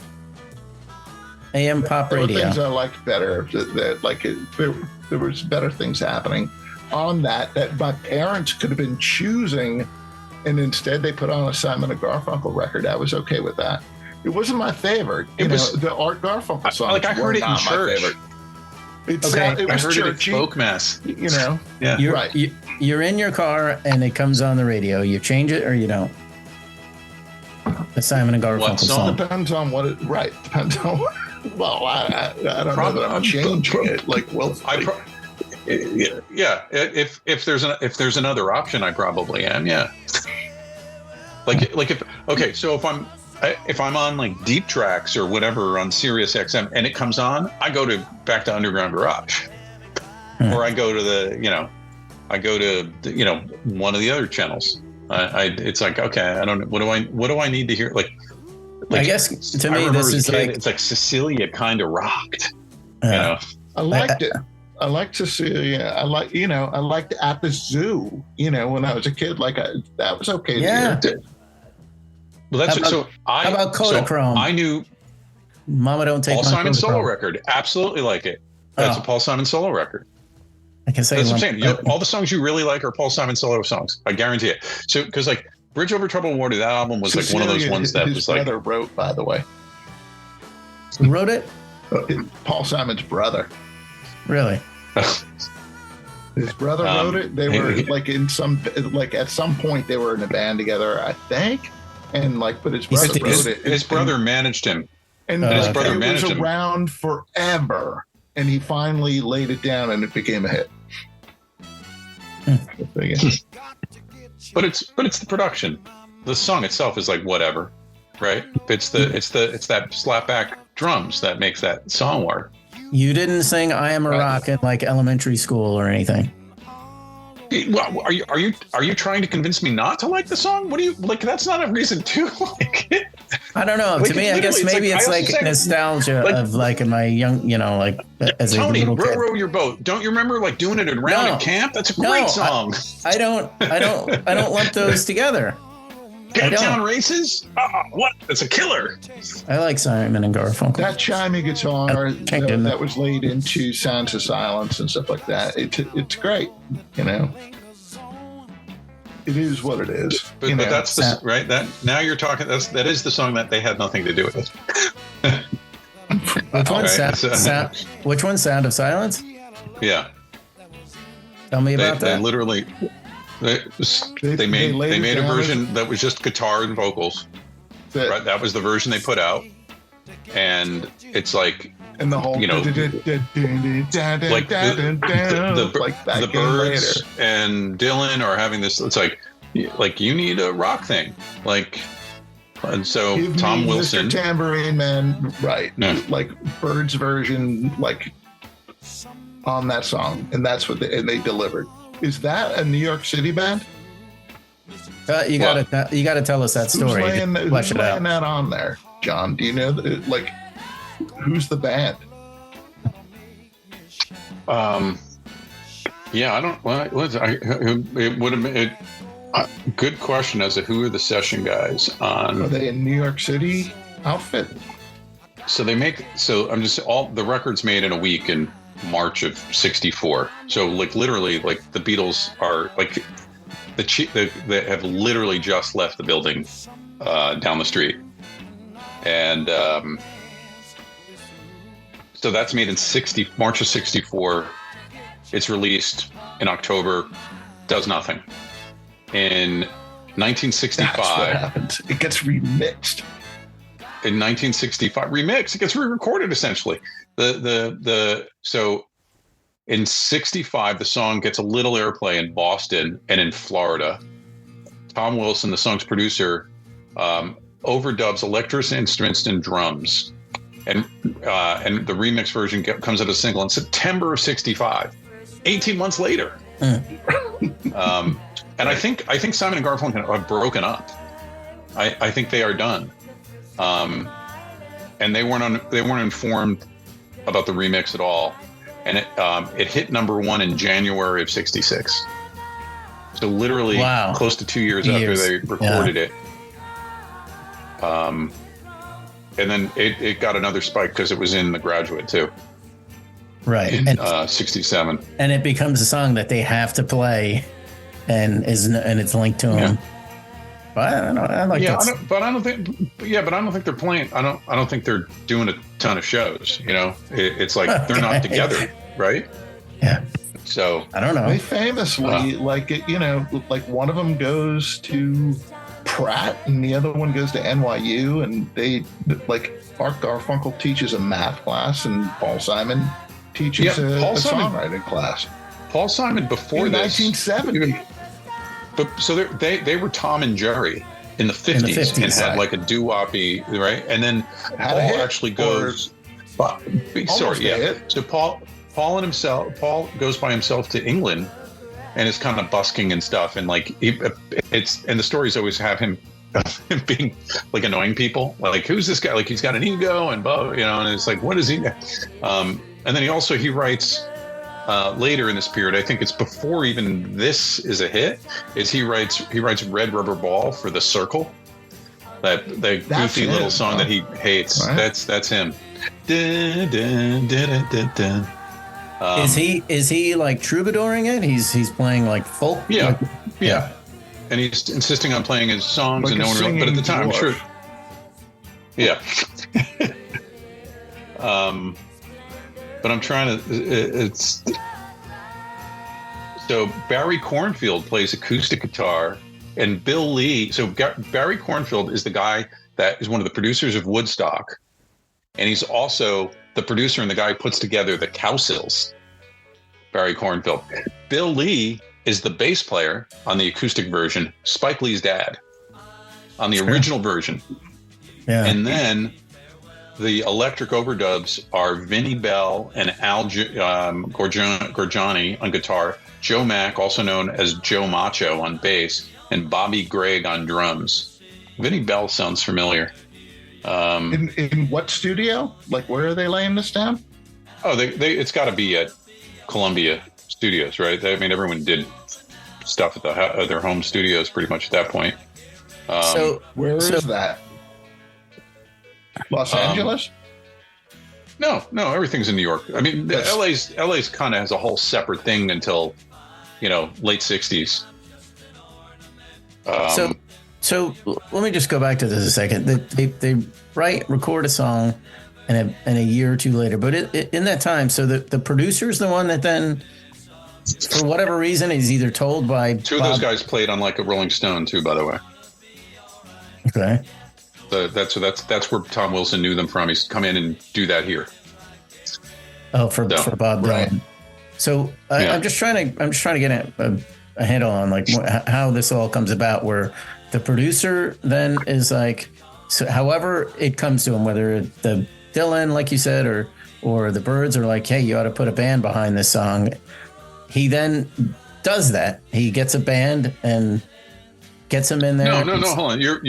AM pop radio. Things I liked better. There was better things happening on that my parents could have been choosing, and instead they put on a Simon and Garfunkel record. I was okay with that. It wasn't my favorite. It was the Art Garfunkel songs. Like, I heard it in church. It was I heard churchy, it at folk mass. You know. Yeah. You're in your car and it comes on the radio. You change it or you don't. The Simon and Garfunkel song. Depends on what it. Right. Depends on. Well, I don't know that I'm changing it. Like, well, yeah. If there's another option, I probably am. Yeah. So if I'm on like Deep Tracks or whatever on Sirius XM and it comes on, I go back to Underground Garage, or I go to one of the other channels. It's like, okay, I don't know. What do I need to hear? Like I guess to me, this is like, it's like Cecilia kind of rocked. You know, I liked it. I liked Cecilia. I liked At the Zoo. You know, when I was a kid, that was okay. Yeah. Well, that's how about Kodachrome? I knew Mama Don't Take Paul My Simon solo Kodachrome. record. Absolutely like it. That's a Paul Simon solo record. I can say that's what I'm saying. All the songs you really like are Paul Simon solo songs. I guarantee it. So, because like Bridge Over Troubled Water, that album was Cecilia, like one of those ones that his was like. brother wrote, by the way. Who wrote it? Paul Simon's brother. Really? His brother wrote it. They were at some point they were in a band together, I think. And but his brother wrote it. His brother managed him. And his brother managed him. It was around forever. And he finally laid it down and it became a hit. But it's the production. The song itself is like whatever, right? It's that slapback drums that makes that song work. You didn't sing "I Am a Rock" in like elementary school or anything. Well, are you trying to convince me not to like the song? What do you like? That's not a reason to like it. I don't know. To me, I guess maybe it's like nostalgia of like in my young, as a little kid. Row your boat. Don't you remember like doing it around in camp? That's a great song. I don't lump those together. Get down races? What? It's a killer. I like Simon and Garfunkel. That chimey guitar that was laid into Sounds of Silence and stuff like that. It's great, It is what it is. But that's the right. That now you're talking. That is the song that they had nothing to do with it. Which one? Sound of Silence? Yeah. Tell me about that. They literally. They made a version that was just guitar and vocals. Right, that was the version they put out, and it's like, and the whole like the Birds and Dylan are having this. It's like you need a rock thing, and so Give Tom me Wilson, Mr. Tambourine Man, right? No. Like Birds version, on that song, and that's what they delivered. Is that a New York City band? You gotta tell us that story. Who's laying that on there, John? Do you know who's the band? Yeah, I don't. Well, it would have been good question as to who are the session guys on. Are they a New York City outfit? So I'm just all the records made in a week in March of '64. So like literally, like the Beatles are like they have literally just left the building down the street, and so that's made in March of '64. It's released in October, does nothing. In 1965, that's what happens. It gets remixed. In 1965, it gets re-recorded essentially. So in '65, the song gets a little airplay in Boston and in Florida. Tom Wilson, the song's producer, overdubs electric instruments and drums, and the remix version comes out as a single in September of '65, 18 months later. And I think Simon and Garfunkel have broken up. I think they are done. And they weren't informed about the remix at all, and it hit number one in January of '66. So literally close to 2 years after they recorded it. And then it got another spike because it was in The Graduate too. Right. In '67. And it becomes a song that they have to play, and it's linked to them. Yeah. But I don't know. I don't think they're playing. I don't think they're doing a ton of shows. You know, it's like they're not together, right? Yeah. So I don't know. They famously like one of them goes to Pratt and the other one goes to NYU, and they like Art Garfunkel teaches a math class and Paul Simon teaches a songwriting class. Paul Simon before in this 1970. But so they were Tom and Jerry in the 50s and had like a doo-woppy, right? And then Paul actually goes. So Paul goes by himself to England and is kind of busking and stuff, and like and the stories always have him being like annoying people, like who's this guy? Like he's got an ego and and it's like what is he? And then he writes. Later in this period, I think it's before even this is a hit, is he writes Red Rubber Ball for The Circle, that goofy little song that he hates. Right. That's him. Dun, dun, dun, dun, dun. Is he like troubadouring it? He's playing like folk. Yeah. And he's insisting on playing his songs, like, and no one really. But at the time, sure. Yeah. But I'm trying to. So Barry Cornfield plays acoustic guitar, and Bill Lee. So Barry Cornfield is the guy that is one of the producers of Woodstock, and he's also the producer and the guy who puts together the Cowsills. Barry Cornfield. Bill Lee is the bass player on the acoustic version. Spike Lee's dad on the original version. Yeah, and then. The electric overdubs are Vinnie Bell and Al Gorgiani on guitar, Joe Mack, also known as Joe Macho, on bass, and Bobby Gregg on drums. Vinnie Bell sounds familiar. In what studio? Like, where are they laying this down? Oh, it's got to be at Columbia Studios, right? I mean, everyone did stuff at their home studios pretty much at that point. So where is that? Los Angeles? No, everything's in New York. I mean, LA's kind of has a whole separate thing until, late 60s. So let me just go back to this a second. They record a song, and a year or two later. But in that time, so the producer's the one that then, for whatever reason, is either told by two of those guys played on like a Rolling Stone too, by the way. Okay. That's where Tom Wilson knew them from. He's come in and do that here. Oh, for Bob Dylan. Right. So I'm just trying to get a handle on like how this all comes about. Where the producer then is like, so however it comes to him, whether the Dylan, like you said, or the Byrds are like, hey, you ought to put a band behind this song. He then does that. He gets a band and gets him in there. No, hold on. I don't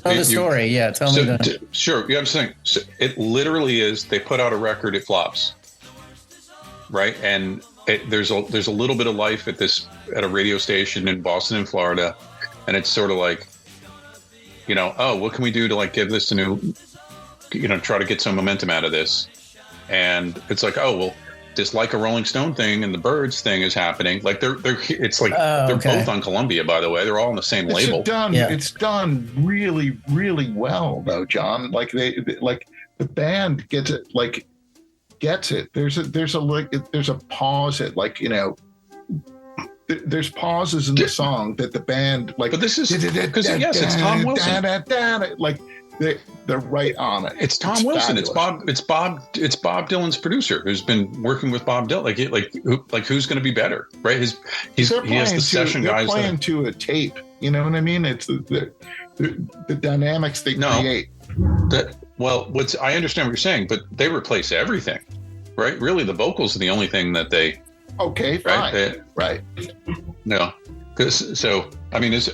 know the story. Yeah, tell me that. Sure. Yeah, I'm saying so it literally is. They put out a record, it flops, right? And there's a little bit of life at a radio station in Boston and Florida, and it's sort of like, what can we do to like give this a new, try to get some momentum out of this, and it's like, oh well, this Like a Rolling Stone thing and the Birds thing is happening. Like they're they're both on Columbia, by the way. They're all on the same label. It's done really, really well though, John. Like like the band gets it. There's a pause at there's pauses in the song that the band like. But this is because yes, it's Tom Wilson. Like they're right on it. It's Tom Wilson. Fabulous. It's Bob Dylan's producer who's been working with Bob Dylan. Like who's going to be better, right? He has the session guys. They're playing to a tape. You know what I mean? It's the dynamics they create. I understand what you're saying, but they replace everything, right? Really, the vocals are the only thing that they. Okay, fine. Right. No, so I mean, is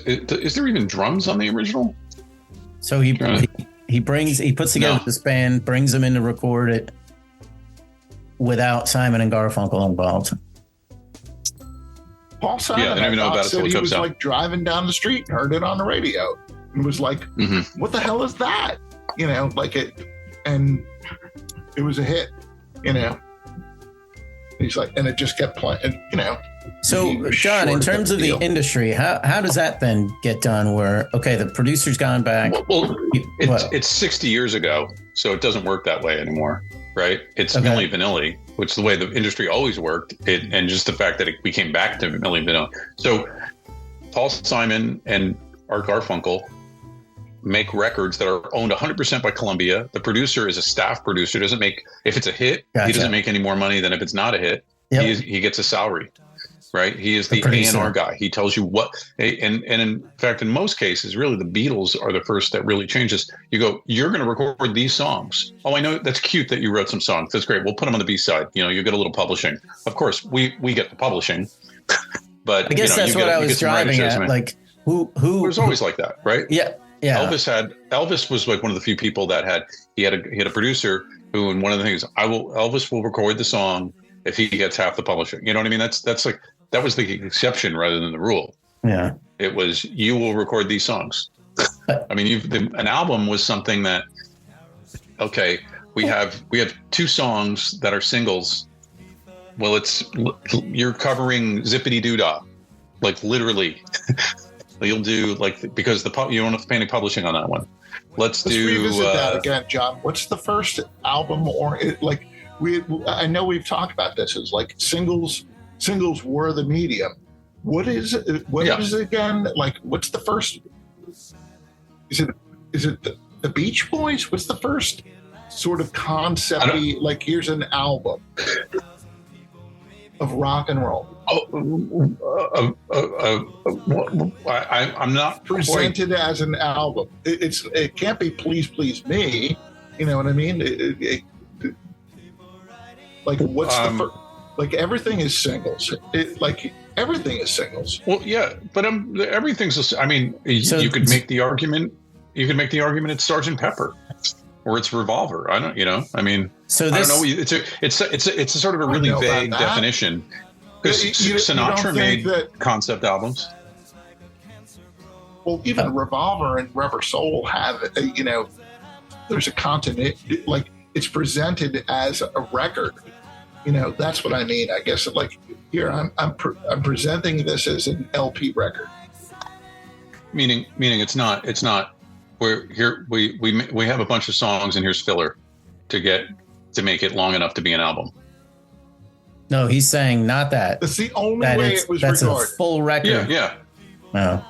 there even drums on the original? So he puts together this band, brings them in to record it without Simon and Garfunkel involved. Paul Simon, I don't even know about it said he was like driving down the street and heard it on the radio and was like, "What the hell is that?" You know, like it, and it was a hit. You know, he's like, and it just kept playing. You know. So, John, in terms of the industry, how does that then get done? Where the producer's gone back. Well, it's 60 years ago, so it doesn't work that way anymore, right? It's Milli Vanilli, which is the way the industry always worked, and just the fact that we came back to Milli Vanilli. So, Paul Simon and Art Garfunkel make records that are owned 100% by Columbia. The producer is a staff producer. Doesn't make if it's a hit, he doesn't make any more money than if it's not a hit. Yep. He gets a salary. Right, he is the A&R guy. He tells you what, and in fact, in most cases, really, the Beatles are the first that really changes. You go, you're going to record these songs. Oh, I know that's cute that you wrote some songs. That's great. We'll put them on the B side. You know, you get a little publishing. Of course, we get the publishing, but I guess that's what I was driving at. Like who? It was always like that, right? Yeah. Elvis was like one of the few people that had a producer who, and one of the things, Elvis will record the song if he gets half the publishing. You know what I mean? That's like. That was the exception rather than the rule. Yeah. It was, you will record these songs. I mean, an album was something that, okay, we have 2 songs that are singles. Well, you're covering Zippity Doo Dah, like literally. You'll do because you don't have to pay any publishing on that one. Let's revisit that again, John. What's the first album I know we've talked about this as like singles were the medium. What is it? What is it again? Like, what's the first? Is it the Beach Boys? What's the first sort of concept-y, like, here's an album of rock and roll? I'm not presented as an album. It can't be Please Please Me. You know what I mean? What's the first? Like, everything is singles. Everything is singles. Well, yeah, but everything's. I mean, you could make the argument. You could make the argument it's Sgt. Pepper, or it's Revolver. I don't. You know. I mean, I don't know. It's a sort of a really vague definition. Because Sinatra made concept albums. Well, even Revolver and Rubber Soul have. There's a continuity. Like, it's presented as a record. That's what I mean. I guess here I'm presenting this as an LP record. Meaning it's not. We're here. We have a bunch of songs and here's filler to make it long enough to be an album. No, he's saying not that. That's the only way it was regarded. That's a full record. Yeah. Oh.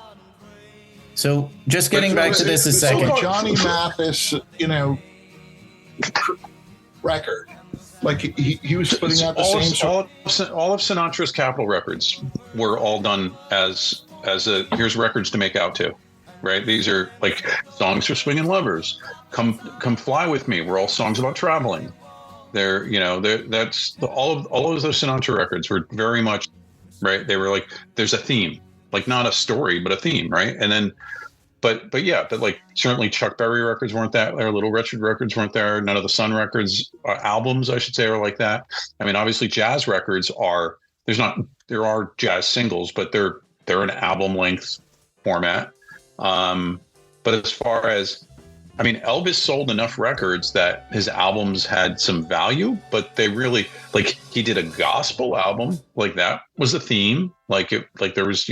So just getting back to this a second. So Johnny Mathis, record. Like he was putting out the all of Sinatra's Capitol records were all done as here's records to make out to, right? These are like songs for swinging lovers. Come fly with me. We're all songs about traveling. That's all of those Sinatra records were very much right. They were like there's a theme, like not a story but a theme, right? And then. But like certainly Chuck Berry records weren't that there. Little Richard records weren't there. None of the Sun records, albums, I should say, are like that. I mean, obviously jazz records are, there are jazz singles, but they're an album length format. But as far as, I mean, Elvis sold enough records that his albums had some value, but they really, like, he did a gospel album, like that was a theme. Like there was,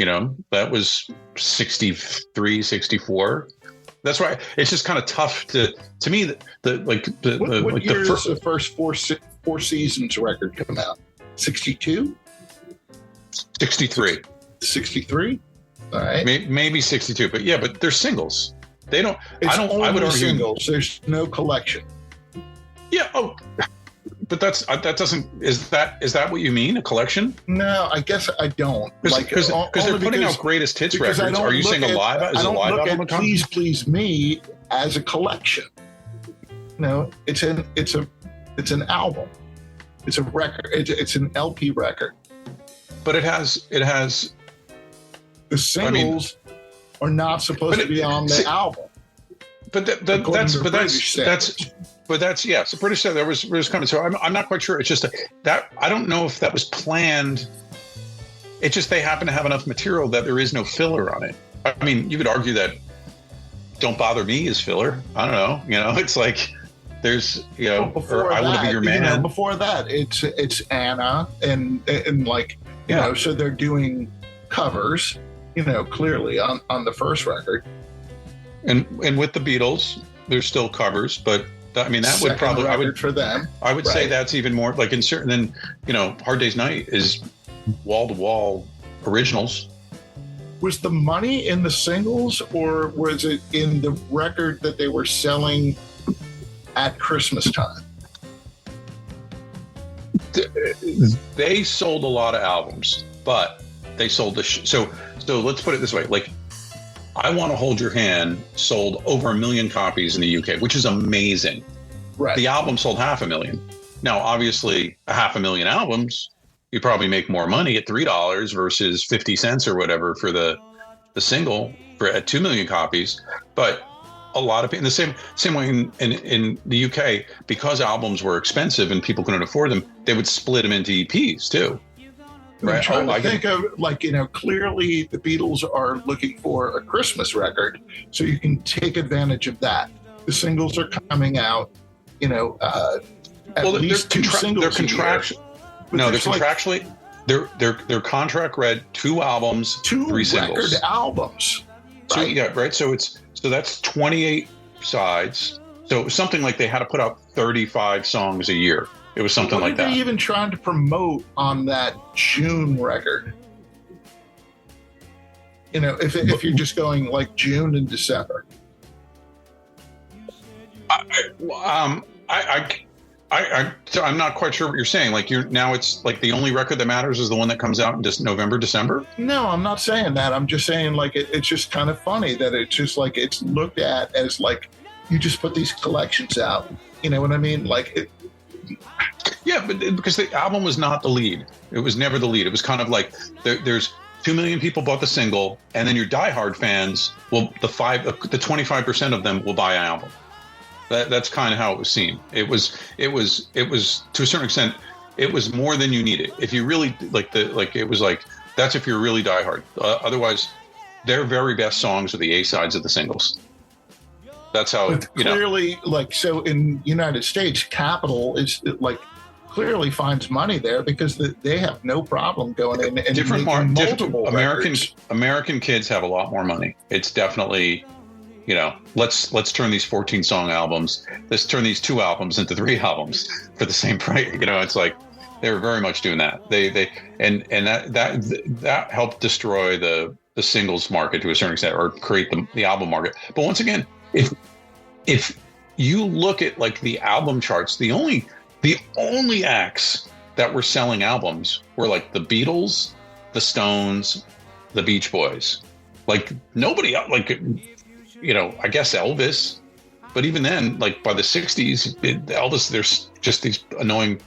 that was 63, 64. That's why it's just kind of tough to me. What year does the first four seasons record come out? 62? 63. 63? All right. Maybe 62, but they're singles. They don't. It's I would argue singles. There's no collection. Yeah. Oh, but that doesn't. Is that what you mean? A collection? No, I guess I don't. Because they're putting out greatest hits records. Are you saying a live? Is a live album? Please Please Me as a collection. No, it's an album. It's a record. It's an LP record. But it has. The singles are not supposed to be on the album. But that's yes. The British said there was coming. So I'm not quite sure. It's just that I don't know if that was planned. It's just they happen to have enough material that there is no filler on it. I mean, you could argue that "Don't Bother Me" is filler. I don't know. It's like there's or "I Want to Be Your Man." Before that, it's Anna and like so they're doing covers. Clearly on the first record, and with the Beatles, there's still covers, but I mean that would probably for them. I would say that's even more like in certain than Hard Day's Night is wall to wall originals. Was the money in the singles, or was it in the record that they were selling at Christmas time? They sold a lot of albums, but they sold so let's put it this way, like I Want to Hold Your Hand sold over 1 million copies in the UK, which is amazing. Right. The album sold 500,000. Now, obviously, 500,000 albums, you probably make more money at $3 versus 50 cents or whatever for the single at 2 million copies. But a lot of people, in the same way in the UK, because albums were expensive and people couldn't afford them, they would split them into EPs too. Right. I'm trying to think of clearly the Beatles are looking for a Christmas record, so you can take advantage of that. The singles are coming out, at least two singles they're contractually. No, they're contractually. They're contract read 2 albums, 3 singles. Record albums. Right? So right. So that's 28 sides. So something like they had to put out 35 songs a year. It was something like that. What are they even trying to promote on that June record? If you're just going like June and December. I'm not quite sure what you're saying. Like it's like the only record that matters is the one that comes out in just November, December. No, I'm not saying that. I'm just saying like it's just kind of funny that it's just like it's looked at as like you just put these collections out. You know what I mean? Like it. Yeah, but because the album was not the lead. It was never the lead. It was kind of like there's 2 million people bought the single, and then your diehard fans will the 25% of them will buy an album. That's kind of how it was seen. It was to a certain extent, it was more than you needed. If you really it was like that's if you're really diehard. Otherwise, their very best songs are the A sides of the singles. That's how clearly so in United States, Capitol is like clearly finds money there because they have no problem going in and making multiple American kids have a lot more money. It's definitely let's turn these 14 song albums, let's turn these 2 albums into 3 albums for the same price. It's like they were very much doing that. They that helped destroy the singles market to a certain extent, or create the album market. But once again, if you look at like the album charts, the only acts that were selling albums were like the Beatles, the Stones, the Beach Boys. Like nobody like I guess Elvis, but even then, like by the 60s, Elvis, there's just these annoying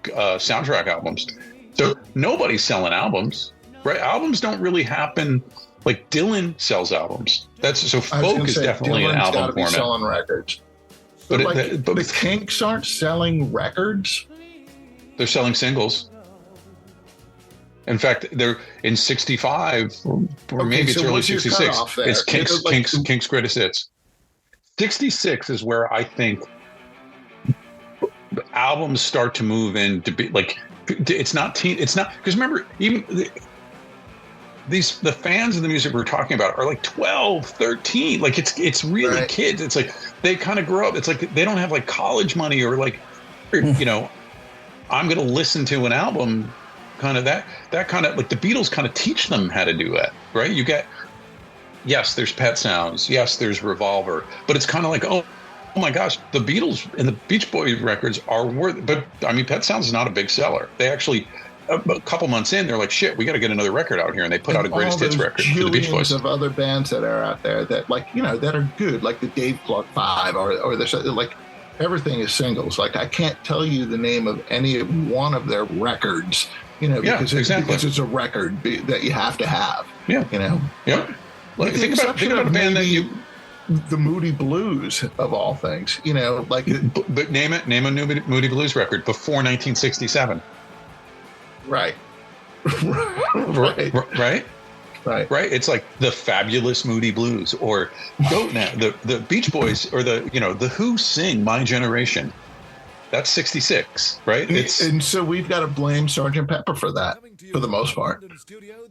soundtrack albums. So nobody's selling albums, right? Albums don't really happen. Like Dylan sells albums. Folk is definitely an album format. Be selling records, but the Kinks aren't selling records. They're selling singles. In fact, they're in 65, or maybe it's early 66. It's Kinks Greatest Hits. '66 is where I think albums start to move into be like, it's not because remember, even the fans of the music we're talking about are like 12, 13. Like it's really kids. It's like they kind of grow up. It's like they don't have like college money or like, you know, I'm going to listen to an album, kind of that kind of like the Beatles kind of teach them how to do that, right? You get, yes, there's Pet Sounds. Yes, there's Revolver, but it's kind of like, oh my gosh, the Beatles and the Beach Boys records are worth, but I mean, Pet Sounds is not a big seller. They actually, a couple months in, they're like, shit, we got to get another record out here. And they put out a greatest hits record for the Beach Boys. Of other bands that are out there that, like, you know, that are good, like the Dave Clark Five or there's like everything is singles. Like, I can't tell you the name of any one of their records, you know, because it's a record that you have to have. Yeah. You know? Yeah. Like, think about a band that you. The Moody Blues of all things, you know, like. But name a new Moody Blues record before 1967. Right. Right. It's like the Fabulous Moody Blues, or the Beach Boys, or the Who sing My Generation. That's 66, right? And so we've got to blame Sgt. Pepper for that, for the most part.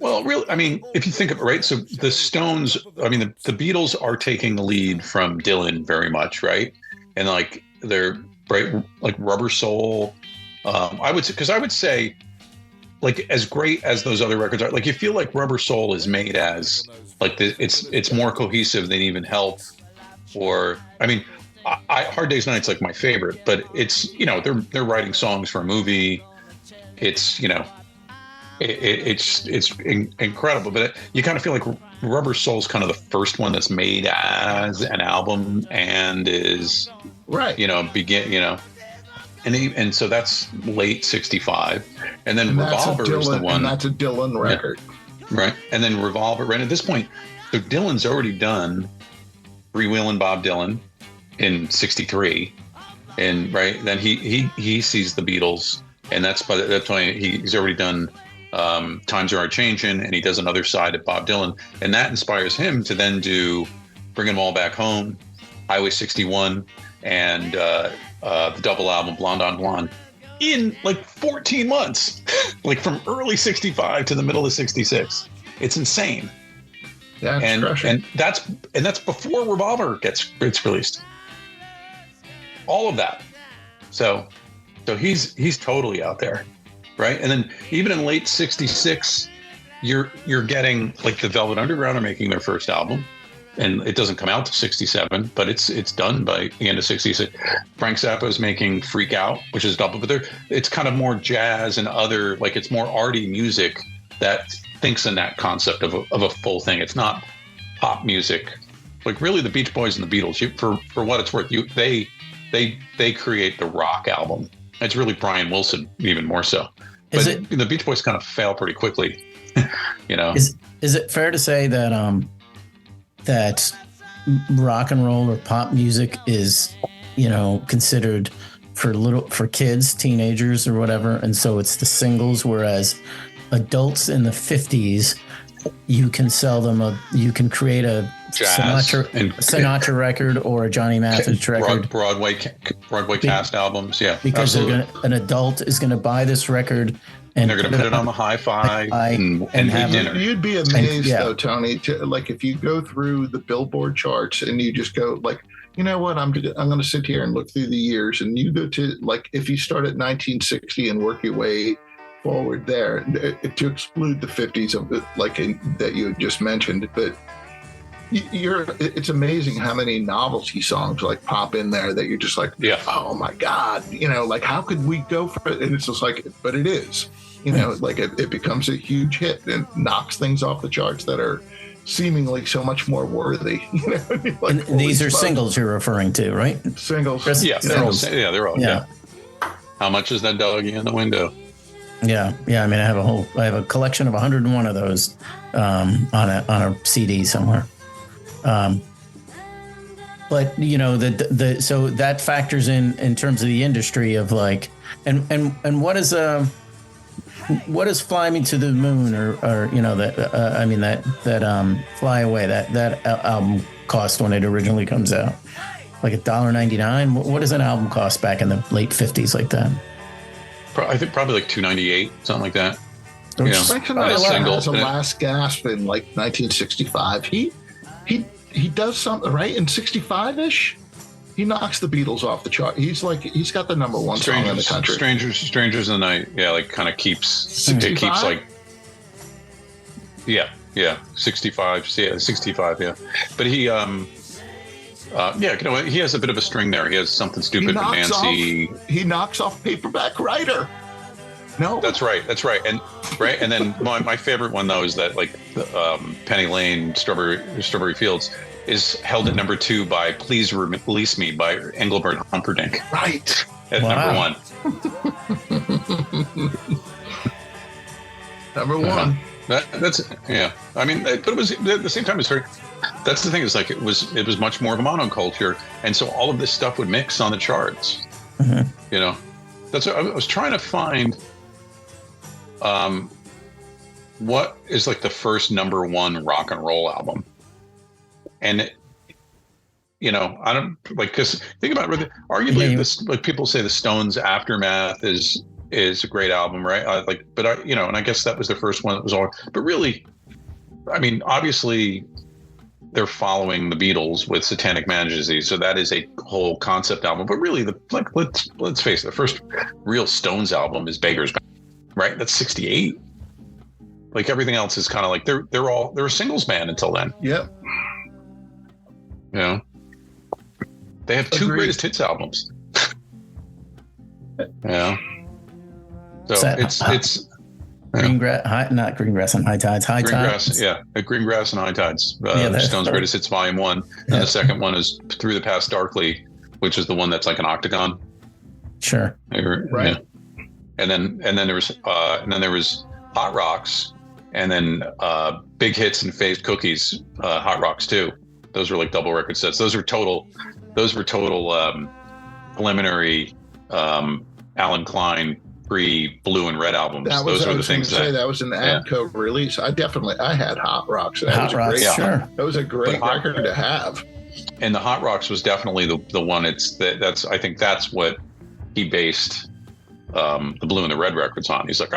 Well, really, I mean, if you think of it, right? So the Stones, I mean, the Beatles are taking the lead from Dylan very much, right? And like they're right, like Rubber Soul. I would say, like, as great as those other records are, like, you feel like Rubber Soul is made as like it's more cohesive than even Help, or I mean. Hard Day's Night's like my favorite, but it's, you know, they're writing songs for a movie. It's, you know, it's incredible, but you kind of feel like Rubber Soul's kind of the first one that's made as an album and is right, you know, and so that's late 65, and then Revolver is the one, and that's a Dylan record, right? And then Revolver, right at this point, so Dylan's already done Freewheelin' Bob Dylan in 63, and right then he sees the Beatles, and that's by that point he's already done Times Are Changing, and he does another side of Bob Dylan, and that inspires him to then do Bring 'Em All Back Home, Highway 61, and the double album Blonde on Blonde in like 14 months, like from early 65 to the middle of 66. It's insane. Yeah, and that's before Revolver gets released. All of that. So he's totally out there, right? And then even in late 66, you're getting like the Velvet Underground are making their first album, and it doesn't come out to 67, but it's done by the end of 66. Frank Zappa is making Freak Out, which is double, but it's kind of more jazz and other, like, it's more arty music that thinks in that concept of a full thing. It's not pop music. Like, really, the Beach Boys and the Beatles, for what it's worth, they create the rock album. It's really Brian Wilson, even more so. But the Beach Boys kind of fail pretty quickly, you know. Is it fair to say that that rock and roll or pop music is, you know, considered for kids, teenagers, or whatever, and so it's the singles, whereas adults in the 50s, you can sell them you can create a Sinatra record or a Johnny Mathis record. Broadway cast albums, yeah. Because an adult is going to buy this record and they're going to put it on the hi-fi and have dinner. You'd be amazed, though, Tony, like if you go through the Billboard charts and you just go like, you know what, I'm going to sit here and look through the years, and you go to, like, if you start at 1960 and work your way forward there to exclude the 50s of that you had just mentioned, but it's amazing how many novelty songs like pop in there that you're just like, yeah, oh my god, you know, like, how could we go for it? And it's just like, but it is, you know, like it becomes a huge hit and knocks things off the charts that are seemingly so much more worthy, you know. Like, and these are singles you're referring to, right? Singles. Yeah, they're all. Yeah. How much is that doggy in the window? Yeah. I mean, I have a collection of 101 of those on a CD somewhere. But you know, so that factors in terms of the industry of like, and what is Fly Me to the Moon or you know, that Fly Away that album cost when it originally comes out? like $1.99. What does an album cost back in the late 50s like that? I think probably like $2.98, something like that. Frank Sinatra has a last gasp in like 1965. He does something right in 65-ish. He knocks the Beatles off the chart. He's got the number one song in the country. Strangers in the Night. Yeah, like kind of keeps 65? It keeps like 65. Yeah, 65. Yeah, but he he has a bit of a string there. He has Something Stupid for Nancy. He knocks off Paperback Writer. No, that's right. And then my favorite one though is that like Penny Lane, Strawberry Fields is held at number 2 by Please Release Me by Engelbert Humperdinck. Right. At number 1. Number 1. That's yeah. I mean, but it was at the same time. It's very. That's the thing. Is like it was much more of a monoculture, and so all of this stuff would mix on the charts. Mm-hmm. You know, that's what I was trying to find. What is like the first number 1 rock and roll album? And I don't like, because think about it. Arguably, this, like people say, the Stones' Aftermath is a great album, right? And I guess that was the first one that was all. But really, I mean, obviously, they're following the Beatles with Satanic Majesty, so that is a whole concept album. But really, let's face it, the first real Stones album is Beggar's Banquet, right? That's 68. Like everything else is kind of like they're a singles band until then. Yep. They have 2 greatest hits albums. So it's Green Grass, not Green Grass on High Tides. High Tides. Green Grass and High Tides. Stones' Greatest Hits Volume 1, and the second one is Through the Past Darkly, which is the one that's like an octagon. Sure. Right. Yeah. And then there was Hot Rocks, and then Big Hits and Phased Cookies, Hot Rocks 2. Those were like double record sets. Those were total preliminary Alan Klein pre-blue and red albums. Those were the things that was an ADCO release. I had Hot Rocks. That was a great record to have. And the Hot Rocks was definitely the one. I think that's what he based the blue and the red records on. He's like,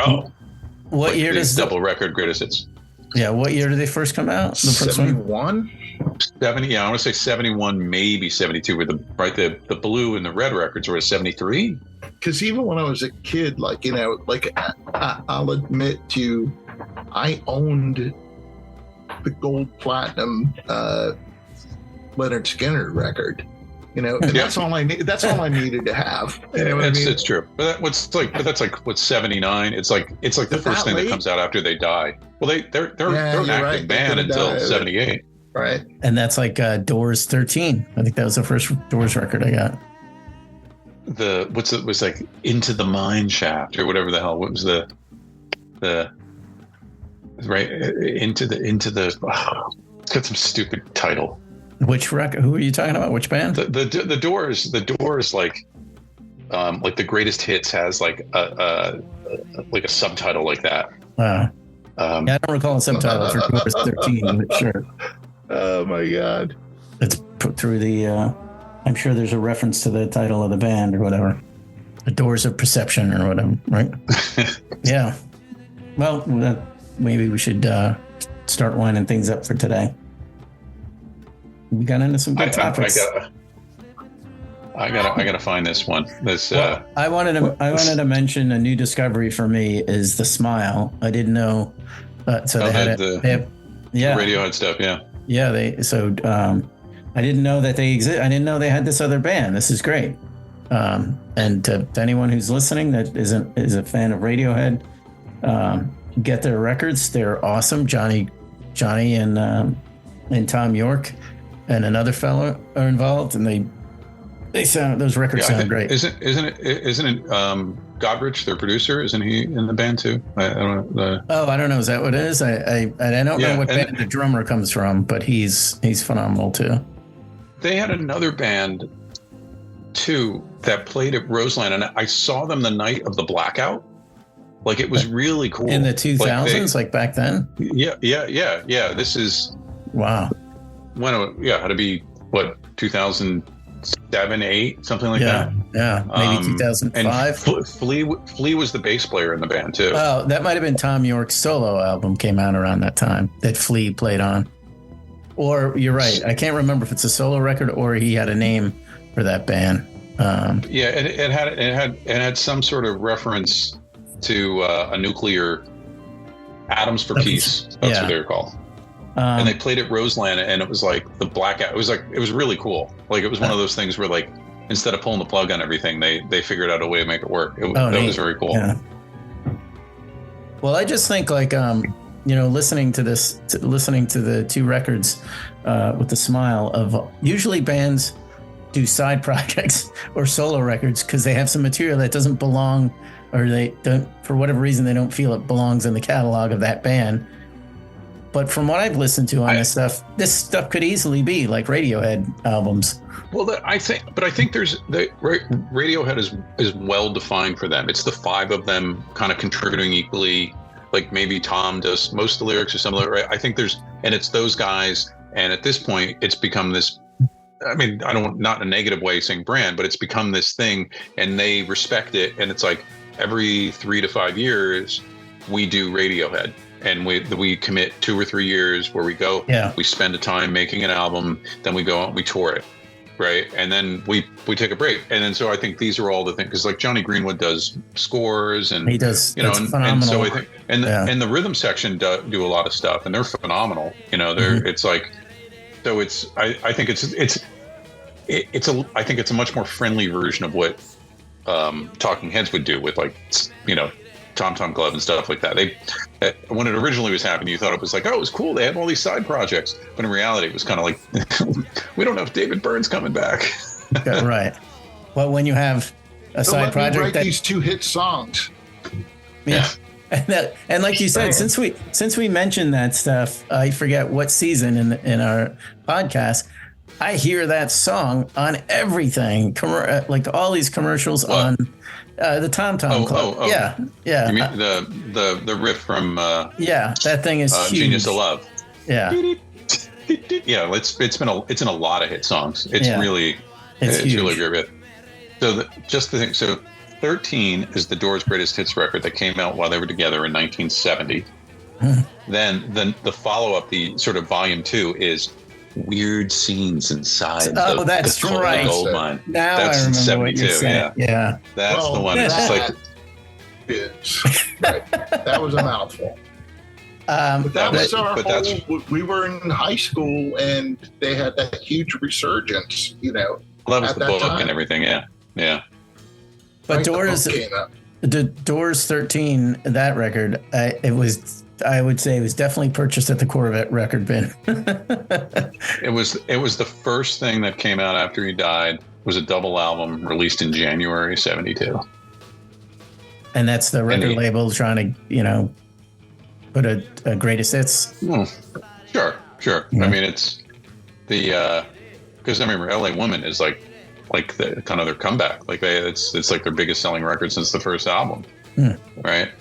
what year does double record greatest hits? Yeah, what year did they first come out? The first 71? 70, yeah, I want to say 71, maybe 72. With the blue and the red records were 73. Because even when I was a kid, I'll admit to you, I owned the gold platinum Leonard Skinner record. And that's all I need. That's all I needed to have. It's true. But that's like what's 79. It's like the first thing that comes out after they die. Well, they're an active band until 78. Right. And that's like Doors 13. I think that was the first Doors record I got. Was like Into the Mine Shaft or whatever the hell. What was the right into the it's got some stupid title. Which record? Who are you talking about? Which band? The Doors. The Doors, like the greatest hits has like a subtitle like that. Wow. I don't recall a subtitle for Doors 13, but sure. Oh my God! It's put through the. I'm sure there's a reference to the title of the band or whatever. The Doors of Perception or whatever, right? Yeah. Well, maybe we should start winding things up for today. We got into some good topics. I gotta find this one. I wanted to mention a new discovery for me is the Smile. I didn't know. So they had the Radiohead stuff. Yeah. I didn't know that they exist. I didn't know they had this other band. This is great. And to anyone who's listening that is a fan of Radiohead, get their records. They're awesome. Johnny and Tom York and another fellow are involved, and those records sound great. Isn't it Godrich, their producer? Isn't he in the band too? I don't know. I don't know. Is that what it is? I don't know what band the drummer comes from, but he's phenomenal too. They had another band too that played at Roseland, and I saw them the night of the blackout. Like it was really cool in the 2000s, like back then. Yeah. This is wow. When had to be 2000. 2007, 8, something like that. Yeah, maybe 2005. And Flea was the bass player in the band too. Oh, that might have been Tom York's solo album came out around that time that Flea played on. Or you're right. I can't remember if it's a solo record or he had a name for that band. Yeah, it had some sort of reference to a nuclear Atoms for Peace. That's what they were called. And they played at Roseland, and it was like the blackout. It was really cool. Like it was one of those things where like instead of pulling the plug on everything, they figured out a way to make it work. That was very cool. Yeah. Well, I just think like listening to the two records with the smile of usually bands do side projects or solo records because they have some material that doesn't belong, or they don't, for whatever reason, they don't feel it belongs in the catalog of that band. But from what I've listened to on this stuff could easily be like Radiohead albums. Well, I think Radiohead is well defined for them. It's the five of them kind of contributing equally. Like maybe Tom does most of the lyrics or some of the, right? I think it's those guys. And at this point, it's become this. I mean, not in a negative way saying brand, but it's become this thing, and they respect it. And it's like every 3 to 5 years, we do Radiohead. And we commit 2 or 3 years where we go, we spend a time making an album, then we go out and we tour it, right? And then we take a break. And then so I think these are all the things, because like Johnny Greenwood does scores, and he does, phenomenal. And so I think and the rhythm section do a lot of stuff, and they're phenomenal. It's like, so it's I think it's a much more friendly version of what Talking Heads would do with like Tom Tom Club and stuff like that. When it originally was happening, you thought it was like, oh, it was cool. They had all these side projects, but in reality, it was kind of like, we don't know if David Byrne's coming back. Right. Well, when you have a side project write these 2 hit songs. Yeah. And like you said, since we mentioned that stuff, I forget what season in our podcast, I hear that song on everything, like all these commercials on. The Tom Tom Club. Oh. Yeah. You mean the riff from that thing is huge. Genius of Love. Yeah. Yeah, it's in a lot of hit songs. It's really really great. So just the thing. So 13 is the Doors' greatest hits record that came out while they were together in 1970. Then the follow up, the sort of volume 2, is Weird Scenes Inside the Gold Mine. Now that's I remember 72, what you're saying. Yeah. That's the one. It's just like that was a mouthful. We were in high school, and they had that huge resurgence. That was the book time. And everything. Yeah. But the Doors 13, that record, I would say it was definitely purchased at the Corvette record bin. It was the first thing that came out after he died. It was a double album released in January 72. And that's the record label trying to, put a greatest hits. Sure. Yeah. I mean, it's the because I remember LA Woman is like the kind of their comeback. Like it's like their biggest selling record since the first album, right?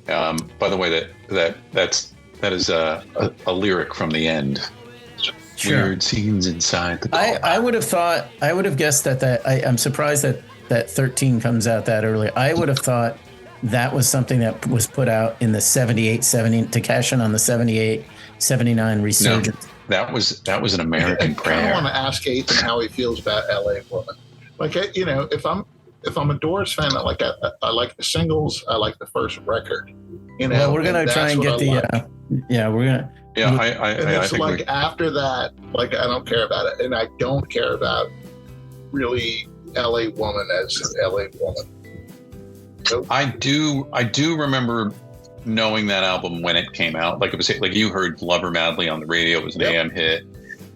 By the way, that is a lyric from the end. Sure. Weird scenes inside the gold. I would have guessed that I'm surprised that 13 comes out that early. I would have thought that was something that was put out in the 78, 70 to cash in on the 78, 79 resurgence. No, that was an American prayer. I want to ask Ethan how he feels about LA Woman. Like, if I'm a Doors fan, I like the singles. I like the first record. Well, we're gonna try and get the. We're gonna. Yeah, I think like after that, like I don't care about it, and I don't care about really LA Woman as LA Woman. Nope. I do remember knowing that album when it came out. Like it was like you heard "Lover Madly" on the radio. It was an AM hit.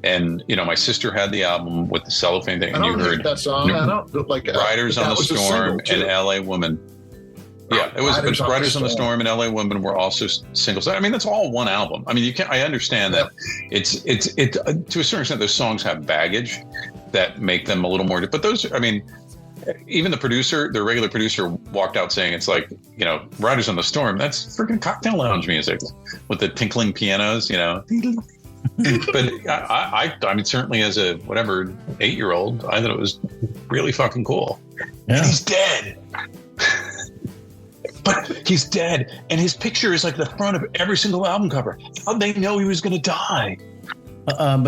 And my sister had the album with the cellophane thing, and you heard that song. I don't like "Riders on the Storm" and "L.A. Woman." Yeah, it was "Riders on the Storm" and "L.A. Woman" were also singles. I mean, that's all one album. I mean, I understand that it's to a certain extent those songs have baggage that make them a little more. But those, I mean, even the regular producer walked out saying it's like "Riders on the Storm." That's freaking cocktail lounge music with the tinkling pianos. But I mean, certainly as a 8-year-old, I thought it was really fucking cool. Yeah. And he's dead. But he's dead, and his picture is like the front of every single album cover. How'd they know he was going to die?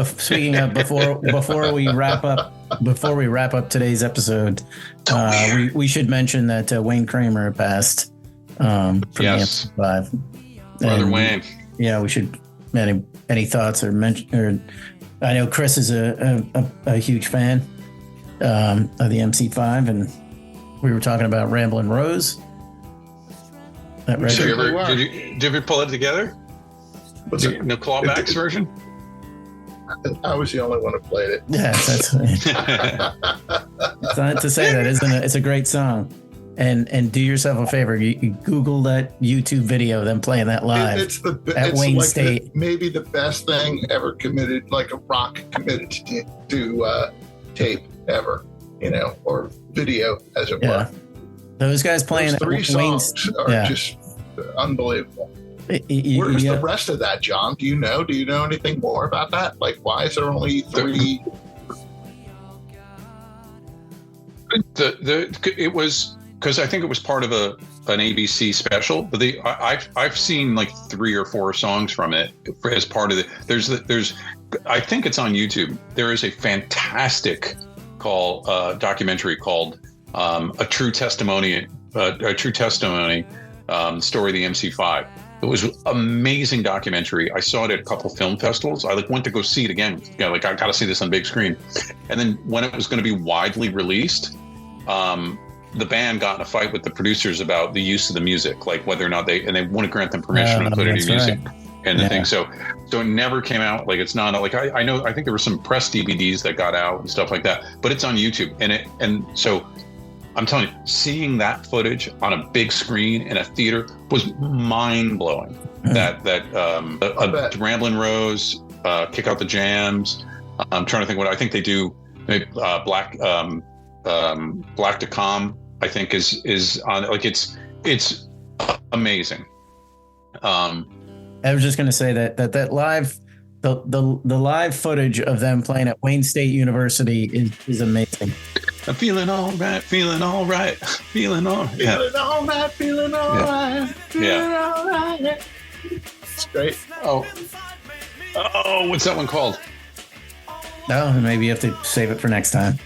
Speaking of before we wrap up today's episode, we should mention that Wayne Kramer passed from Yes. the MC5. Brother Wayne. Yeah, we should. Any thoughts or mention? Or I know Chris is a huge fan of the MC5, and we were talking about Ramblin' Rose. That Did record. you ever pull it together? What's it? No clawbacks version? I was the only one who played it. Yeah, that's it's not to say that, isn't it? It's a great song. And do yourself a favor, you Google that YouTube video, them playing that live It's at Wayne like State. maybe the best thing ever committed, like a rock committed to tape ever, or video, as it Yeah. were. Those guys playing Those at 3 Wayne songs are yeah. just unbelievable. You- Where's you- the rest of that, John? Do you know anything more about that? Like, why is there only 3? It was because I think it was part of an ABC special. But I've seen like 3 or 4 songs from it as part of it. There's I think it's on YouTube. There is a fantastic documentary called a true testimony story of the MC5. It was an amazing documentary. I saw it at a couple film festivals. I went to go see it again. I got to see this on big screen. And then when it was going to be widely released, the band got in a fight with the producers about the use of the music, like whether or not they wouldn't grant them permission to put any music in the thing. So it never came out. Like, it's not like I think there were some press DVDs that got out and stuff like that, but it's on YouTube. And so I'm telling you, seeing that footage on a big screen in a theater was mind blowing. That Ramblin' Rose, Kick Out the Jams. I'm trying to think what I think they do. Black to Calm, I think is on. Like, it's amazing. I was just going to say that live, the live footage of them playing at Wayne State University is amazing. I'm feeling all right, feeling all right, feeling all right. Yeah. Feeling all right, feeling all right, feeling all right. It's great. Oh, what's that one called? No, maybe you have to save it for next time.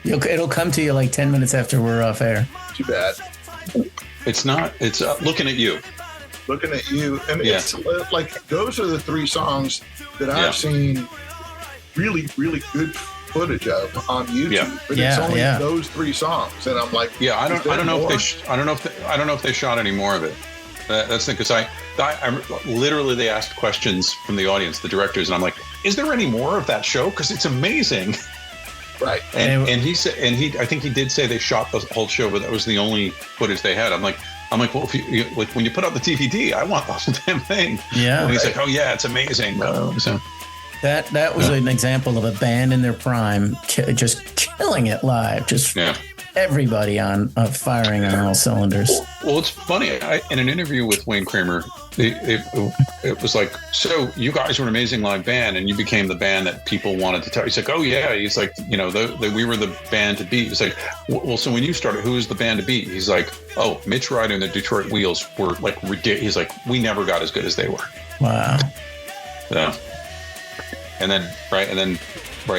It'll come to you like 10 minutes after we're off air. Too bad. It's not. It's Looking at You. Looking at You, and it's like those are the 3 songs that Yeah. I've seen really, really good footage of on YouTube. Yeah. But it's only those 3 songs, and I'm like, Yeah, I don't know more? if I don't know if they shot any more of it. That's the thing, because I literally, they asked questions from the audience, the directors, and I'm like, is there any more of that show? Because it's amazing. Right. And he said, I think he did say they shot the whole show, but that was the only footage they had. I'm like, well, if you like, when you put out the DVD, I want the whole damn thing. Yeah. And he's like, oh yeah, it's amazing. So That was an example of a band in their prime, just killing it live. Just everybody on firing on all cylinders. Well, it's funny. In an interview with Wayne Kramer, it was like, so you guys were an amazing live band, and you became the band that people wanted to tell. He's like, oh yeah. He's like, we were the band to beat. He's like, well, so when you started, who was the band to beat? He's like, oh, Mitch Ryder and the Detroit Wheels were like ridiculous. He's like, we never got as good as they were. Wow. Yeah. And then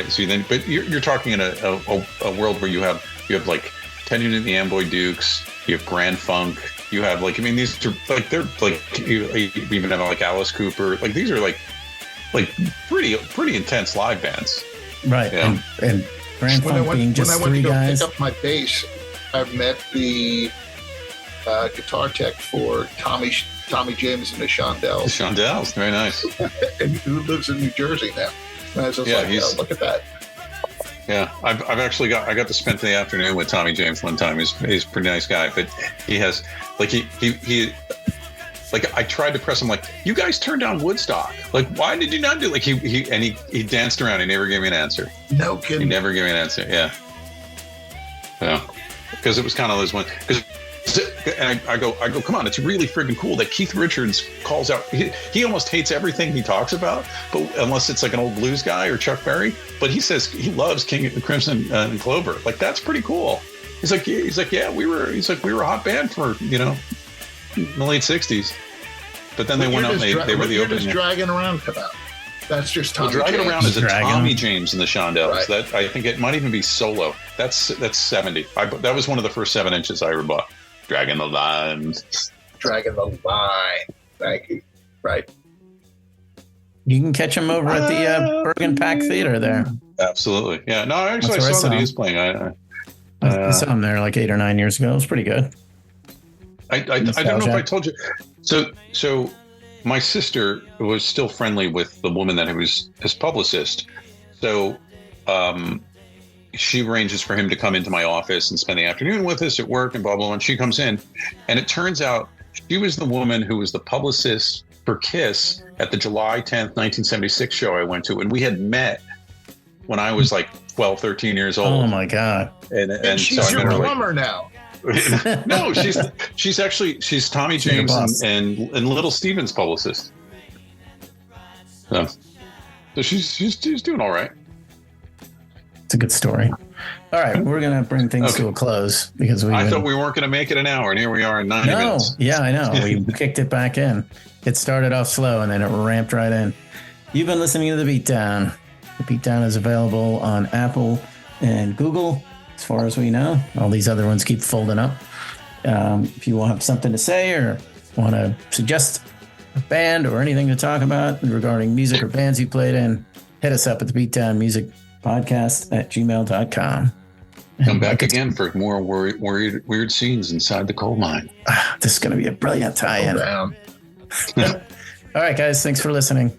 so then, but you're talking in a world where you have like Ted Nugent and the Amboy Dukes, you have Grand Funk, you have like, I mean, these are like, they're like, you even have like Alice Cooper, like these are like pretty intense live bands. Right. Yeah. And Grand Funk being just 3 guys. Pick up my bass, I've met the guitar tech for Tommy James and the Shondells. Shondells, very nice. And who lives in New Jersey now. And I was just look at that. Yeah, I've actually I got to spend the afternoon with Tommy James one time. He's a pretty nice guy, but he has like he like, I tried to press him like, you guys turned down Woodstock. Like, why did you not do, like, he danced around. He never gave me an answer. No kidding. He never gave me an answer. Yeah. Yeah. Because it was kind of this one, because And I go, come on, it's really friggin' cool that Keith Richards calls out. He almost hates everything he talks about, but unless it's like an old blues guy or Chuck Berry. But he says he loves King Crimson and Clover. Like, that's pretty cool. He's like, yeah, we were a hot band for, in the late '60s. But then they went out and they were the opening. Just dragging around for that. That's just Tommy dragging James. around is a Tommy James and the Shondells. Right. That I think it might even be solo. That's 70. That was one of the first 7 inches I ever bought. Dragging the line. Dragging the line. Thank you. Right. You can catch him over at the Bergen Pack Theater there. Absolutely. Yeah. No, actually, I saw that he was playing. I saw him there like 8 or 9 years ago. It was pretty good. I don't know if I told you. So my sister was still friendly with the woman that was his publicist. So she arranges for him to come into my office and spend the afternoon with us at work and blah, blah, blah. And she comes in. And it turns out she was the woman who was the publicist for Kiss at the July 10th, 1976 show I went to. And we had met when I was like 12, 13 years old. Oh, my God. And she's your plumber now. No, she's Tommy James and Little Steven's publicist. So she's doing all right. It's a good story. All right, we're gonna bring things to a close because I thought we weren't gonna make it an hour, and here we are in 90 minutes. Yeah, I know. We kicked it back in. It started off slow and then it ramped right in. You've been listening to The Beatdown. The Beatdown is available on Apple and Google, as far as we know. All these other ones keep folding up. If you have something to say or want to suggest a band or anything to talk about regarding music or bands you played in, hit us up at the Beatdown Music Podcast at gmail.com. Come back again for more weird scenes inside the coal mine. This is going to be a brilliant tie-in. All right, guys. Thanks for listening.